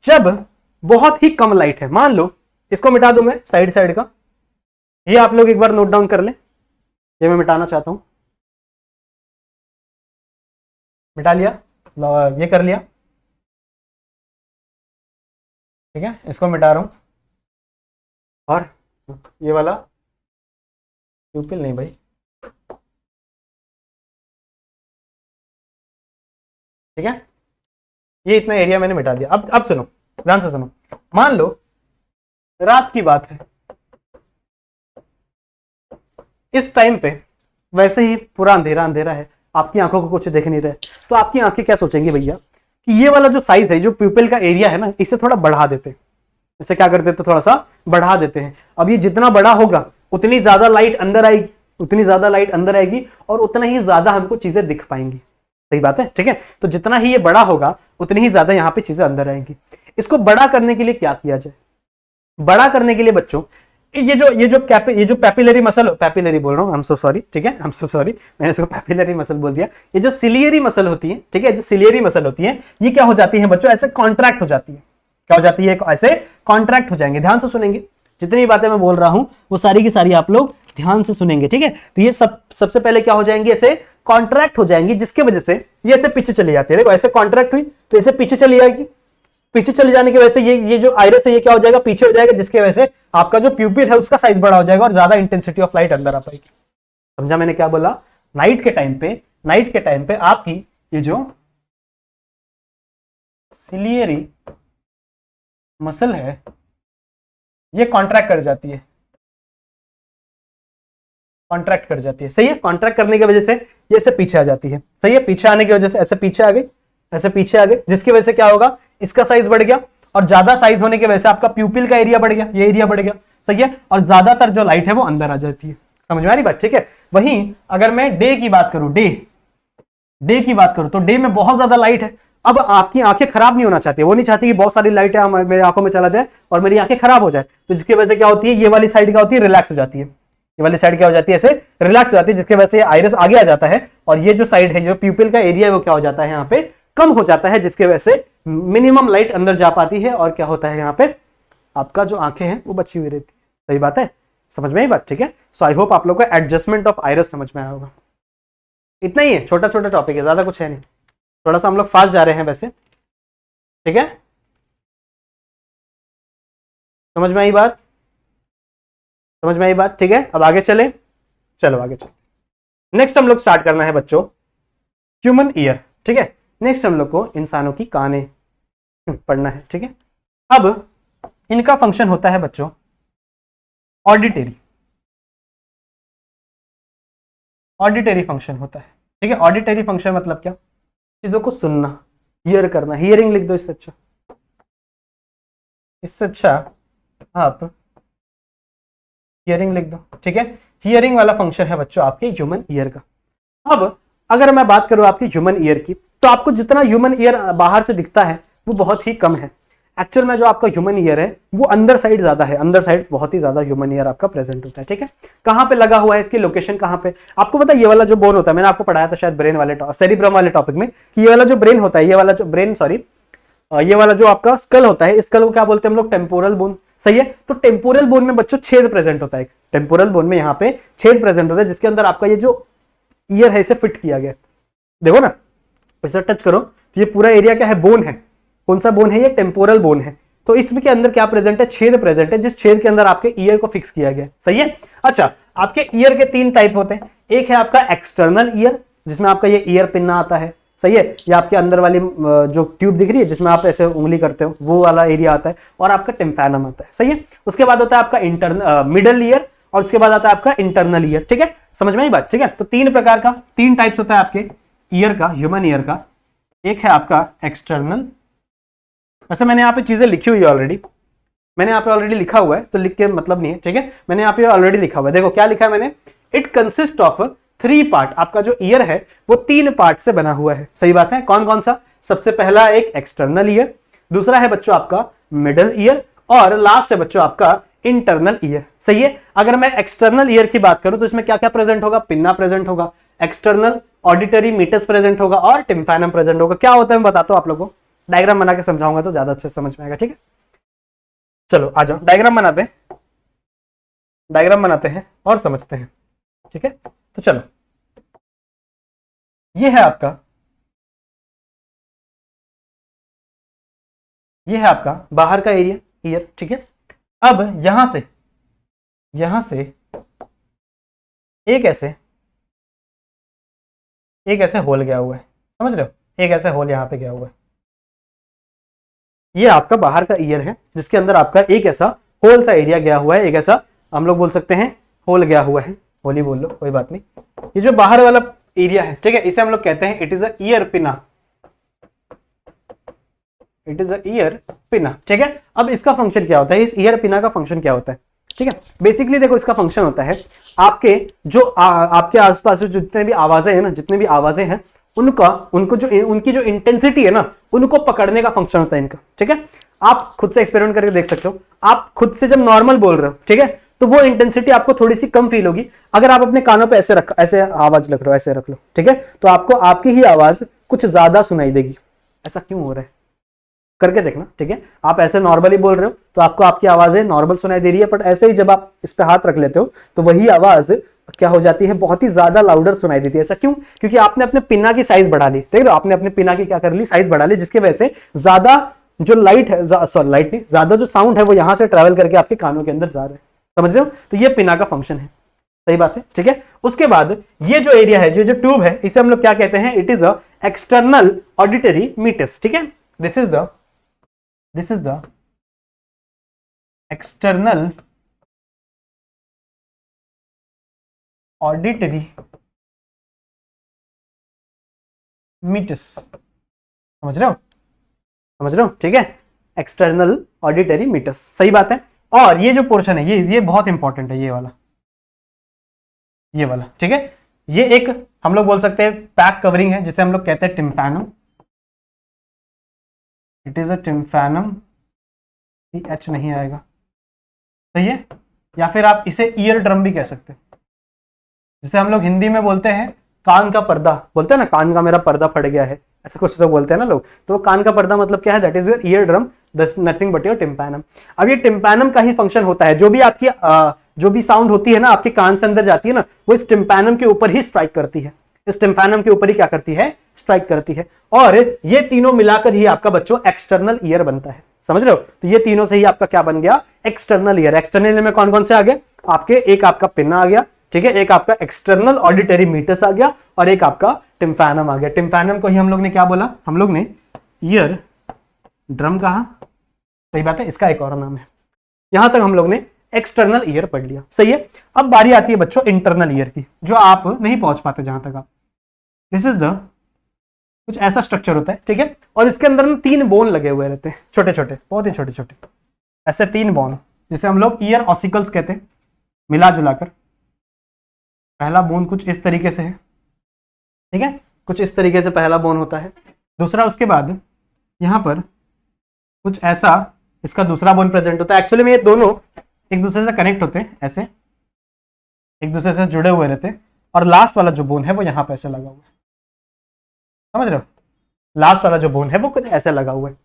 जब बहुत ही कम लाइट है, मान लो इसको मिटा दूं मैं साइड साइड का, ये आप लोग एक बार नोट डाउन कर लें, ये मैं मिटाना चाहता हूं, मिटा लिया, ये कर लिया। ठीक है, इसको मिटा रहा हूं, और ये वाला प्यूपिल नहीं भाई, ठीक है, ये इतना एरिया मैंने मिटा दिया। अब सुनो, ध्यान से सुनो, मान लो रात की बात है, इस टाइम पे वैसे ही पूरा अंधेरा अंधेरा है, आपकी आंखों को कुछ दिख नहीं रहा है, तो आपकी आंखें क्या सोचेंगी भैया कि ये वाला जो साइज है, जो प्यूपिल का एरिया है ना, इसे थोड़ा बढ़ा देते हैं। इसे क्या कर देते, थोड़ा सा बढ़ा देते हैं। अब ये जितना बड़ा होगा उतनी ज्यादा लाइट अंदर आएगी, उतनी ज्यादा लाइट अंदर आएगी, और उतना ही ज्यादा हमको चीजें दिख पाएंगी। सही बात है। ठीक है, तो जितना ही ये बड़ा होगा उतनी ही ज्यादा यहाँ पे चीजें अंदर आएंगी। इसको बड़ा करने के लिए क्या किया जाए, बड़ा करने के लिए बच्चों ये जो पैपिलरी मसल, पैपिलरी बोल रहा हूँ, आई एम सो सॉरी, ठीक है, आई एम सो सॉरी, मैंने इसको पैपिलरी मसल बोल दिया। ये जो सिलियरी मसल होती है, ठीक है, जो सिलियरी मसल होती है, ये क्या हो जाती है बच्चों, ऐसे कॉन्ट्रैक्ट हो जाती है। क्या हो जाती है, ऐसे कॉन्ट्रैक्ट हो जाएंगे। ध्यान से सुनेंगे, जितनी बातें मैं बोल रहा हूं वो सारी की सारी आप लोग ध्यान से सुनेंगे, ठीक है। तो ये सबसे पहले क्या हो जाएंगे, ऐसे कॉन्ट्रैक्ट हो जाएंगी, जिसकी वजह से ये ऐसे पीछे चली जाती है। देखो ऐसे कॉन्ट्रैक्ट हुई तो ऐसे पीछे चली जाएगी, पीछे चले जाने की वजह से ये जो आइरिस है ये क्या हो जाएगा, पीछे हो जाएगा, जिसकी वजह से आपका जो प्यूपिल है उसका साइज बड़ा हो जाएगा और ज्यादा इंटेंसिटी ऑफ लाइट अंदर आ पाएगी। समझा मैंने क्या बोला? नाइट के टाइम पे आपकी ये जो सिलियरी मसल है ये कॉन्ट्रैक्ट कर जाती है, कॉन्ट्रैक्ट कर जाती है, सही है। कॉन्ट्रैक्ट करने की वजह से ये ऐसे पीछे आ जाती है, सही है। पीछे आने की वजह से ऐसे पीछे आ गई, ऐसे पीछे आ गई, जिसकी वजह से क्या होगा, इसका साइज बढ़ गया और ज्यादा साइज होने की वजह से आपका प्यूपिल का एरिया बढ़ गया, ये एरिया बढ़ गया, सही है। और ज्यादातर जो लाइट है वो अंदर आ जाती है। समझ में आ रही बात, ठीक है। वहीं अगर मैं डे की बात करूं, डे की बात करूं तो डे में बहुत ज्यादा लाइट है। अब आपकी आंखें खराब नहीं होना चाहती, वो नहीं चाहती कि बहुत सारी लाइट है मेरी आंखों में चला जाए और मेरी आंखें खराब हो जाए, तो जिसकी वजह से क्या होती है, ये वाली साइड क्या होती है, रिलैक्स हो जाती है। ये वाली साइड क्या हो जाती है, ऐसे रिलैक्स हो जाती है, जिसकी वजह से आइरिस आगे आ जाता है और ये जो साइड है, जो प्यूपिल का एरिया है वो क्या हो जाता है, यहाँ पे कम हो जाता है, जिसकी वजह से मिनिमम लाइट अंदर जा पाती है और क्या होता है, यहाँ पे आपका जो आंखें हैं वो बची हुई रहती है। सही बात है, समझ में आई बात, ठीक है। सो आई होप आप लोग को एडजस्टमेंट ऑफ आइरिस समझ में आया होगा। इतना ही है, छोटा छोटा टॉपिक है, ज्यादा कुछ है नहीं। थोड़ा सा हम लोग फास्ट जा रहे हैं वैसे, ठीक है। समझ में आई बात, समझ में आई बात, ठीक है। अब आगे चले, चलो आगे चलो। नेक्स्ट हम लोग स्टार्ट करना है बच्चों ह्यूमन ईयर, ठीक है। नेक्स्ट हम लोग को इंसानों की कानें पढ़ना है, ठीक है। अब इनका फंक्शन होता है बच्चों ऑडिटरी, ऑडिटरी फंक्शन होता है, ठीक है। ऑडिटरी फंक्शन मतलब क्या, चीजों को सुनना, हियर करना, हियरिंग लिख दो, इससे अच्छा आप हियरिंग लिख दो, ठीक है। हियरिंग वाला फंक्शन है बच्चों आपके ह्यूमन ईयर का। अब अगर मैं बात करूं आपकी ह्यूमन ईयर की, तो आपको जितना ह्यूमन ईयर बाहर से दिखता है वो बहुत ही कम है। एक्चुअल में जो आपका ह्यूमन ईयर है वो अंदर साइड ज्यादा है, अंदर साइड बहुत ही ज्यादा ह्यूमन ईयर आपका प्रेजेंट होता है, ठीक है। कहां पे लगा हुआ है, इसकी लोकेशन कहां पे, आपको पता है, ये वाला जो बोन होता है, मैंने आपको पढ़ाया था शायद ब्रेन वाले सेरिब्रम वाले टॉपिक में, कि ये वाला जो ब्रेन होता है, ये वाला जो ब्रेन, सॉरी, ये वाला जो आपका स्कल होता है, इस स्कल को क्या बोलते हैं हम लोग, टेम्पोरल बोन, सही है। तो टेम्पोरल बोन में बच्चों छेद प्रेजेंट होता है, टेम्पोरल बोन में यहाँ पे छेद प्रेजेंट होता है, जिसके अंदर आपका ये जो ईयर है इसे फिट किया गया। देखो ना, इसे टच करो तो ये पूरा एरिया क्या है, बोन है। कौन सा बोन है, ये टेम्पोरल बोन है। तो इसमें के अंदर क्या प्रेजेंट है, छेद प्रेजेंट है, जिस छेद के अंदर आपके ईयर को फिक्स किया गया, सही है। अच्छा, आपके ईयर के तीन टाइप होते हैं। एक है आपका एक्सटर्नल ईयर, जिसमें आपका ये ईयर पिन्ना आता है, सही है। ये आपके अंदर वाली जो ट्यूब दिख रही है जिसमें आप ऐसे उंगली करते हो, वो वाला एरिया आता है, और आपका टिम्पैनम आता है, सही है। उसके बाद होता है आपका इंटरनल मिडल ईयर, और उसके बाद आता है आपका इंटरनल ईयर, ठीक है। समझ में आई बात, ठीक है। तो तीन प्रकार का, तीन टाइप्स होता है आपके ईयर का, ह्यूमन ईयर का। एक है आपका एक्सटर्नल, वैसे मैंने यहाँ पे चीजें लिखी हुई है ऑलरेडी, मैंने यहाँ पे ऑलरेडी लिखा हुआ है, तो लिख के मतलब नहीं है, ठीक है। मैंने यहाँ पे ऑलरेडी लिखा हुआ है, देखो क्या लिखा है मैंने, इट कंसिस्ट ऑफ 3 पार्ट। आपका जो ईयर है वो 3 पार्ट से बना हुआ है, सही बात है। कौन कौन सा, सबसे पहला एक एक्सटर्नल ईयर, दूसरा है बच्चों आपका मिडल ईयर, और लास्ट है बच्चों आपका इंटरनल ईयर, सही है। अगर मैं एक्सटर्नल ईयर की बात करूं तो इसमें क्या क्या प्रेजेंट होगा, पिन्ना प्रेजेंट होगा, एक्सटर्नल ऑडिटरी मीटस प्रेजेंट होगा, और टिम्पैनम प्रेजेंट होगा। क्या होता है मैं बताता हूं आप लोगों को, डायग्राम बना के समझाऊंगा तो ज्यादा अच्छे समझ में आएगा, ठीक है। चलो आ जाओ, डायग्राम बनाते हैं, डायग्राम बनाते हैं और समझते हैं, ठीक है। तो चलो, ये है आपका, ये है आपका बाहर का एरिया, ईयर, ठीक है। अब यहां से एक ऐसे होल गया हुआ है, समझ रहे हो, एक ऐसे होल यहां पे गया हुआ है। ये आपका बाहर का ईयर है, जिसके अंदर आपका एक ऐसा होल सा एरिया गया हुआ है, एक ऐसा हम लोग बोल सकते हैं होल गया हुआ है, होल ही बोल लो, कोई बात नहीं। ये जो बाहर वाला एरिया है, ठीक है, इसे हम लोग कहते हैं इट इज अ ईयर पिना, इट इज अ ईयर पिना, ठीक है। अब इसका फंक्शन क्या होता है, इस ईयर पिना का फंक्शन क्या होता है, ठीक है। बेसिकली देखो, इसका फंक्शन होता है आपके जो आपके आसपास जो जितने भी आवाजें हैं ना, जितने भी आवाजें हैं उनकी जो इंटेंसिटी है ना, उनको पकड़ने का फंक्शन होता है इनका, ठीक है। आप खुद से एक्सपेरिमेंट करके देख सकते हो। आप खुद से जब नॉर्मल बोल रहे हो, ठीक है, तो वो इंटेंसिटी आपको थोड़ी सी कम फील होगी। अगर आप अपने कानों पे ऐसे आवाज रख लो, ऐसे रख लो, ठीक है, तो आपको आपकी ही आवाज कुछ ज्यादा सुनाई देगी। ऐसा क्यों हो रहा है, करके देखना, ठीक है। आप ऐसे नॉर्मली बोल रहे हो तो आपको आपकी आवाजें नॉर्मल सुनाई दे रही है, बट ऐसे ही जब आप इस पे हाथ रख लेते हो तो वही आवाज क्या हो जाती है, बहुत ही ज्यादा लाउडर सुनाई देती है। ऐसा क्यों? क्योंकि आपने अपने पिना की साइज बढ़ा ली, देख लो, आपने अपने पिना की क्या कर ली, साइज बढ़ा ली, जिसकी वजह से ज्यादा जो लाइट है, सॉरी लाइट नहीं, ज्यादा जो साउंड है वो यहां से ट्रेवल करके आपके कानों के अंदर जा रहा है। समझ रहे हो? तो ये पिना का फंक्शन है, सही बात है, ठीक है। उसके बाद ये जो एरिया है, जो ट्यूब है, इसे हम लोग क्या कहते हैं, it is a external auditory meatus, ठीक है। This is the external auditory meatus, समझ रहे हो, ठीक है, एक्सटर्नल ऑडिटरी मीटस, सही बात है। और ये जो पोर्शन है, ये बहुत इंपॉर्टेंट है, ये वाला, ठीक है। ये एक हम लोग बोल सकते हैं पैक कवरिंग है, जिसे हम लोग कहते हैं tympanum. It is a tympanum, H नहीं आएगा, सही है। या फिर आप इसे ईयर ड्रम भी कह सकते हैं, जिसे हम लोग हिंदी में बोलते हैं कान का पर्दा, बोलते हैं ना, कान का मेरा पर्दा फट गया है, ऐसे कुछ तो बोलते हैं ना लोग। तो कान का पर्दा मतलब क्या है, that is your ear drum, that's nothing but your tympanum. अब ये टिम्पैनम का ही फंक्शन होता है, जो भी आपकी जो भी साउंड होती है ना, आपके कान से अंदर जाती है ना, वो इस टिम्पैनम के ऊपर ही स्ट्राइक करती है, इस टिम्पैनम के ऊपर ही क्या करती है, स्ट्राइक करती है। और ये तीनों मिलाकर ही आपका बच्चों एक्सटर्नल ईयर बनता है, समझ रहे हो। तो ये तीनों से ही आपका क्या बन गया, एक्सटर्नल ईयर। एक्सटर्नल ईयर में कौन कौन से आ गए आपके, एक आपका पिन्ना आ गया, ठीक है, एक आपका एक्सटर्नल ऑडिटरी मीटस आ गया, और एक आपका टिम्पैनम आ गया। टिम्पैनम को ही हम लोग ने क्या बोला, हम लोग ने ईयर ड्रम कहा, सही बात है, इसका एक और नाम है। यहां तक हम लोग ने एक्सटर्नल ईयर पढ़ लिया, सही है। अब बारी आती है बच्चों इंटरनल ईयर की, जो आप नहीं पहुंच पाते जहां तक आप। दिस इज द, कुछ ऐसा स्ट्रक्चर होता है, ठीक है, और इसके अंदर में 3 बोन लगे हुए रहते हैं, छोटे छोटे, बहुत ही छोटे छोटे, ऐसे 3 बोन, जिसे हम लोग ईयर ऑसिकल्स कहते हैं, मिला जुलाकर। पहला बोन कुछ इस तरीके से है, ठीक है, कुछ इस तरीके से पहला बोन होता है। दूसरा, उसके बाद यहां पर कुछ ऐसा इसका दूसरा बोन प्रेजेंट होता है। एक्चुअली में ये दोनों एक दूसरे से कनेक्ट होते हैं, ऐसे एक दूसरे से जुड़े हुए रहते हैं, और लास्ट वाला जो बोन है वो यहां पर ऐसे लगा हुआ है, समझ रहे हो, लास्ट वाला जो बोन है वो कुछ ऐसे लगा हुआ है।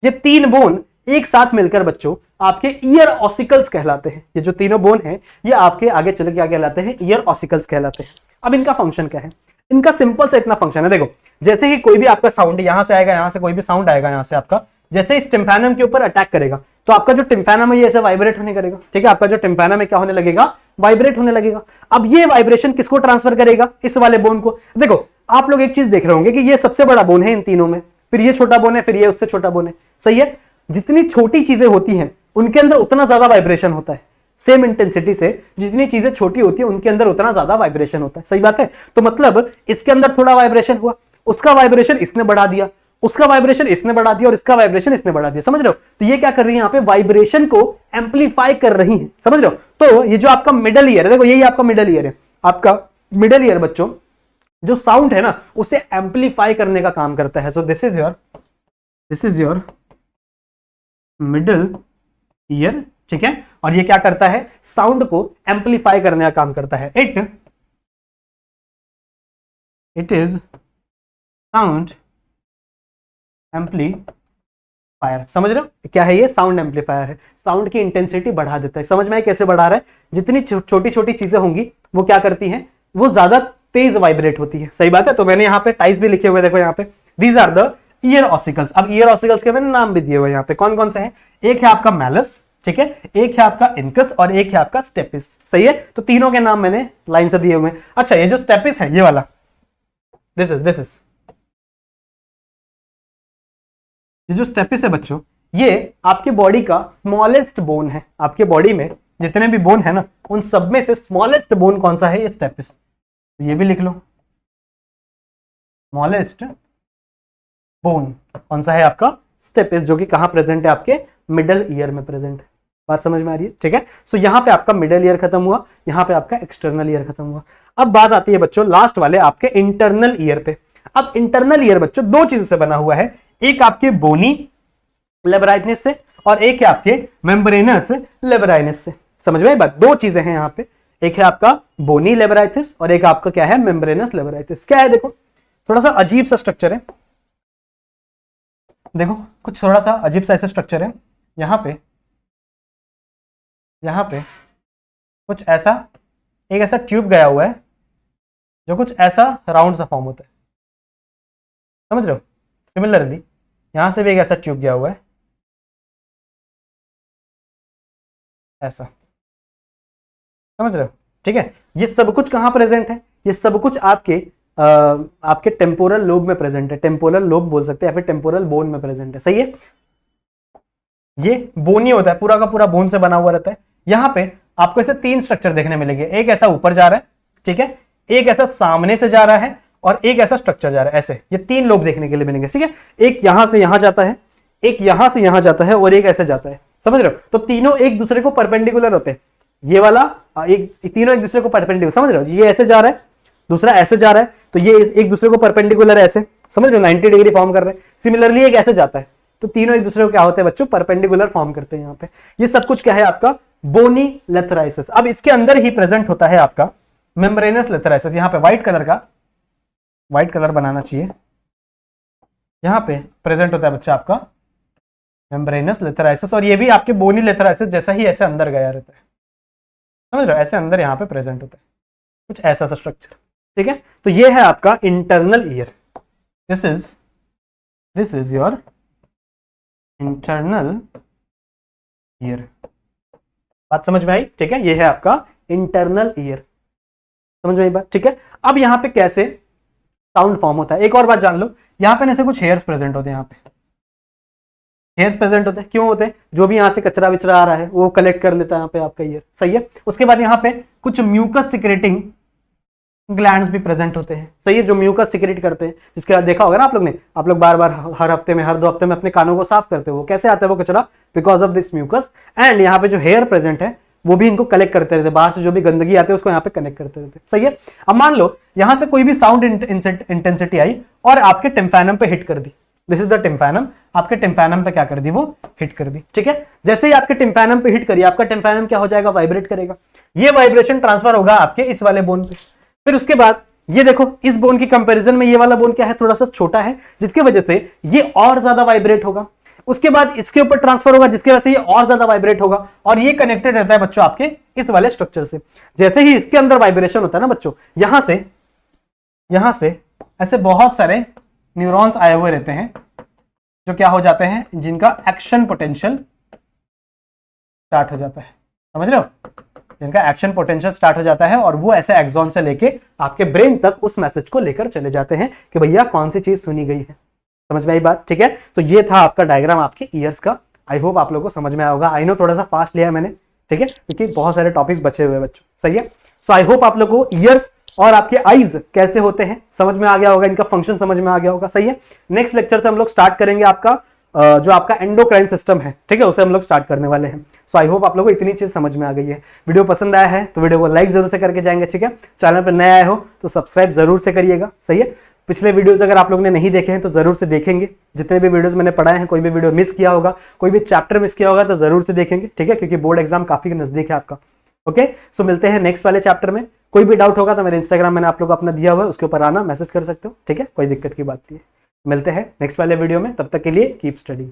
ये 3 बोन एक साथ मिलकर बच्चों आपके ईयर ऑसिकल्स कहलाते हैं। ये जो तीनों बोन हैं ये आपके आगे चल के क्या कहलाते हैं, ईयर ऑसिकल्स कहलाते हैं। अब इनका फंक्शन क्या है, इनका सिंपल सा इतना फंक्शन है, देखो, जैसे ही कोई भी आपका साउंड यहां से आएगा, यहां से कोई भी साउंड आएगा, यहां से आपका जैसे इस टिम्पैनम के ऊपर अटैक करेगा, तो आपका जो टिम्पैनम है ये ऐसे वाइब्रेट होने करेगा, ठीक है, आपका जो टिम्पैनम है क्या होने लगेगा, वाइब्रेट होने लगेगा। अब ये वाइब्रेशन किसको ट्रांसफर करेगा, इस वाले बोन को। देखो, आप लोग एक चीज देख रहे होंगे कि ये सबसे बड़ा बोन है इन तीनों में, फिर ये छोटा बोन है, फिर ये उससे छोटा बोन है, सही है। जितनी छोटी चीजें होती हैं उनके अंदर उतना ज्यादा वाइब्रेशन होता है, सेम इंटेंसिटी से जितनी चीजें छोटी होती है उनके अंदर उतना ज्यादा वाइब्रेशन होता है, सही बात है। तो मतलब इसके अंदर थोड़ा वाइब्रेशन हुआ, उसका वाइब्रेशन इसने बढ़ा दिया, उसका वाइब्रेशन इसने बढ़ा दिया, और इसका वाइब्रेशन इसने बढ़ा दिया, समझ रहे हो। तो ये क्या कर रही है, यहाँ पे वाइब्रेशन को एम्पलीफाई कर रही है, समझ रहे हो। तो ये जो आपका मिडल ईयर है, देखो यही आपका मिडल ईयर है, आपका मिडल ईयर बच्चों जो साउंड है ना उसे एम्पलीफाई करने का काम करता है। So this is your middle ear, ठीक है, और ये क्या करता है, साउंड को एम्पलीफाई करने का काम करता है। इट इज साउंड एम्पलीफायर, समझ रहे हो क्या है ये, साउंड एम्पलीफायर है, साउंड की इंटेंसिटी बढ़ा देता है। समझ में है कैसे बढ़ा रहा है, जितनी छोटी छोटी चीजें होंगी वो क्या करती हैं, वो ज्यादा तेज वाइब्रेट होती है, सही बात है। तो मैंने यहाँ पे टाइप्स भी लिखे हुए, देखो यहाँ पे, these are the ear ossicles. अब ईयर ऑसिकल्स के मैंने नाम भी दिए हुए यहाँ पे, कौन कौन से हैं, एक है आपका मैलस, ठीक है, एक है आपका इनकस, और एक है आपका स्टेपिस, सही है। तो तीनों के नाम मैंने लाइन से दिए हुए हैं। अच्छा, ये जो स्टेपिस है, ये वाला, दिस इज ये जो स्टेपिस है बच्चों, ये आपकी बॉडी का स्मॉलेस्ट बोन है। आपके बॉडी में जितने भी बोन है ना, उन सब में से स्मॉलेस्ट बोन कौन सा है, ये स्टेपिस। तो ये भी लिख लो, स्मॉलेस्ट बोन कौन सा है आपका, स्टेपिस, जो कि कहां प्रेजेंट है, आपके मिडल ईयर में प्रेजेंट है। बात समझ में आ रही है, ठीक है। सो यहां पे आपका मिडल ईयर खत्म हुआ, यहां पे आपका एक्सटर्नल ईयर खत्म हुआ। अब बात आती है बच्चों लास्ट वाले आपके इंटरनल ईयर पे। अब इंटरनल ईयर बच्चों 2 चीजों से बना हुआ है, एक आपके बोनी लेबराइनस से, और एक है आपके मेम्ब्रेनस लेबराइनस से। समझ में आई बात? दो चीजें हैं यहाँ पे, एक है आपका बोनी लेबराइथिस और एक आपका क्या है, मेम्ब्रेनस लेबराइथिस। क्या है देखो, थोड़ा सा अजीब सा स्ट्रक्चर है, देखो कुछ थोड़ा सा अजीब सा ऐसा स्ट्रक्चर है। यहाँ पे कुछ ऐसा एक ऐसा ट्यूब गया हुआ है जो कुछ ऐसा राउंड सा फॉर्म होता है, समझ रहे हो? सिमिलरली यहां से भी एक ऐसा ट्यूब गया हुआ है ऐसा, समझ रहे हो? ठीक है, ये सब कुछ कहां प्रेजेंट है? ये सब कुछ आपके टेम्पोरल लोब में प्रेजेंट है, टेम्पोरल लोब बोल सकते हैं या फिर टेम्पोरल बोन में प्रेजेंट है। सही है, ये बोनी होता है, पूरा का पूरा बोन से बना हुआ रहता है। यहाँ पे आपको ऐसे तीन स्ट्रक्चर देखने मिलेंगे, एक ऐसा ऊपर जा रहा है, ठीक है, एक ऐसा सामने से जा रहा है और एक ऐसा स्ट्रक्चर जा रहा है, ऐसे ये तीन लोब देखने के लिए मिलेंगे। ठीक है, एक यहां से यहां जाता है, एक यहां से यहां जाता है और एक ऐसे जाता है, समझ रहे हो? तो तीनों एक दूसरे को परपेंडिकुलर होते हैं, ये वाला तीनों एक दूसरे को परपेंडिकुलर, समझ रहे हो? ये ऐसे जा रहा है, दूसरा ऐसे जा रहा है, तो ये एक दूसरे को परपेंडिकुलर ऐसे, समझ रहे हो? 90 डिग्री फॉर्म कर रहे हैं। सिमिलरली एक ऐसे जाता है, तो तीनों एक दूसरे को क्या होते हैं बच्चों, परपेंडिकुलर फॉर्म करते हैं यहाँ पे। ये सब कुछ क्या है आपका, बोनी लेथराइसिस। अब इसके अंदर ही प्रेजेंट होता है आपका मेम्ब्रेनस लेथराइसिस। यहाँ पे व्हाइट कलर बनाना चाहिए, यहाँ पे प्रेजेंट होता है बच्चा आपका मेम्ब्रेनस लेथराइसिस, और ये भी आपके बोनी लेथराइसिस जैसा ही ऐसे अंदर गया रहता है, समझ रहे हो? ऐसे अंदर यहाँ पे प्रेजेंट होता है कुछ ऐसा सा स्ट्रक्चर। ठीक है, तो ये है आपका internal ear, this is your internal ear. बात समझ में आई? ठीक है, ये है आपका इंटरनल ईयर, समझ में आई बात? ठीक है, अब यहाँ पे कैसे साउंड फॉर्म होता है, एक और बात जान लो। यहाँ पे ऐसे कुछ हेयर्स प्रेजेंट होते हैं, यहाँ पे हेयर्स प्रेजेंट होते हैं, क्यों होते हैं? जो भी यहाँ से कचरा विचरा आ रहा है वो कलेक्ट कर लेता है यहाँ पे आपका ईयर। सही है, उसके बाद यहाँ पे कुछ म्यूकस सिक्रेटिंग ग्लैंड्स भी प्रेजेंट होते हैं। सही है, जो म्यूकस सिक्रेट करते हैं, जिसके बाद देखा होगा ना आप लोग ने, आप लोग बार बार हर हफ्ते में, हर 2 हफ्ते में अपने कानों को साफ करते हो, कैसे आता है वो कचरा? Because of this mucus. And यहाँ पे जो हेयर प्रेजेंट है वो भी इनको कलेक्ट करते रहते, बाहर से जो भी गंदगी आती है उसको यहाँ पे कनेक्ट करते रहते। सही है, अब मान लो यहाँ से कोई भी साउंड इंटेंसिटी आई और आपके टिम्पैनम पे हिट कर दी, दिस इज द टिम्पैनम, आपके टिम्पैनम पे क्या कर दी, वो हिट कर दी। ठीक है, जैसे ही आपके टिम्पैनम पे हिट करी, आपका टिम्पैनम क्या हो जाएगा, वाइब्रेट करेगा। ये वाइब्रेशन ट्रांसफर होगा आपके इस वाले बोन पे। फिर उसके बाद ये देखो, इस बोन की कंपैरिजन में ये वाला बोन क्या है, थोड़ा सा छोटा है, जिसकी वजह से ये और ज्यादा वाइब्रेट होगा। उसके बाद इसके ऊपर ट्रांसफर होगा, जिसकी वजह से ये और ज्यादा वाइब्रेट होगा, और ये कनेक्टेड रहता है बच्चों आपके इस वाले स्ट्रक्चर से। जैसे ही इसके अंदर वाइब्रेशन होता है ना बच्चों, यहां से ऐसे बहुत सारे न्यूरॉन्स आए हुए रहते हैं जो क्या हो जाते हैं, जिनका एक्शन पोटेंशियल स्टार्ट हो जाता है, समझ रहे हो? जिनका एक्शन पोटेंशियल स्टार्ट हो जाता है और वो ऐसे एक्सॉन से लेके आपके ब्रेन तक उस मैसेज को लेकर चले जाते हैं कि भैया कौन सी चीज सुनी गई है। समझ में आई बात? ठीक है, तो ये था आपका डायग्राम आपके ईयर्स का। आई होप आप लोगों को समझ में आया होगा। आई नो थोड़ा सा फास्ट लिया है मैंने, ठीक है, क्योंकि बहुत सारे टॉपिक्स बचे हुए हैं बच्चों। सही है, सो आई होप आप लोगों को ईयर्स और आपके आईज कैसे होते हैं समझ में आ गया होगा, इनका फंक्शन समझ में आ गया होगा। सही है, नेक्स्ट लेक्चर से हम लोग स्टार्ट करेंगे आपका जो आपका एंडोक्राइन सिस्टम है, ठीक है, उसे हम लोग स्टार्ट करने वाले हैं। सो आई होप आप लोगों को इतनी चीज समझ में आ गई है। वीडियो पसंद आया है तो वीडियो को लाइक जरूर से करके जाएंगे, ठीक है। चैनल पर नए आए हो तो सब्सक्राइब जरूर से करिएगा। सही है, पिछले वीडियोस अगर आप लोग ने नहीं देखे हैं तो जरूर से देखेंगे। जितने भी वीडियोस मैंने पढ़ाए हैं, कोई भी वीडियो मिस किया होगा, कोई भी चैप्टर मिस किया होगा तो जरूर से देखेंगे, ठीक है, क्योंकि बोर्ड एग्जाम काफी नजदीक है आपका। ओके, सो मिलते हैं नेक्स्ट वाले चैप्टर में। कोई भी डाउट होगा तो मेरे इंस्टाग्राम मैंने आप लोग को अपना दिया हुआ है, उसके ऊपर आना, मैसेज कर सकते हो, ठीक है, कोई दिक्कत की बात नहीं है। मिलते हैं नेक्स्ट वाले वीडियो में, तब तक के लिए कीप स्टडिंग।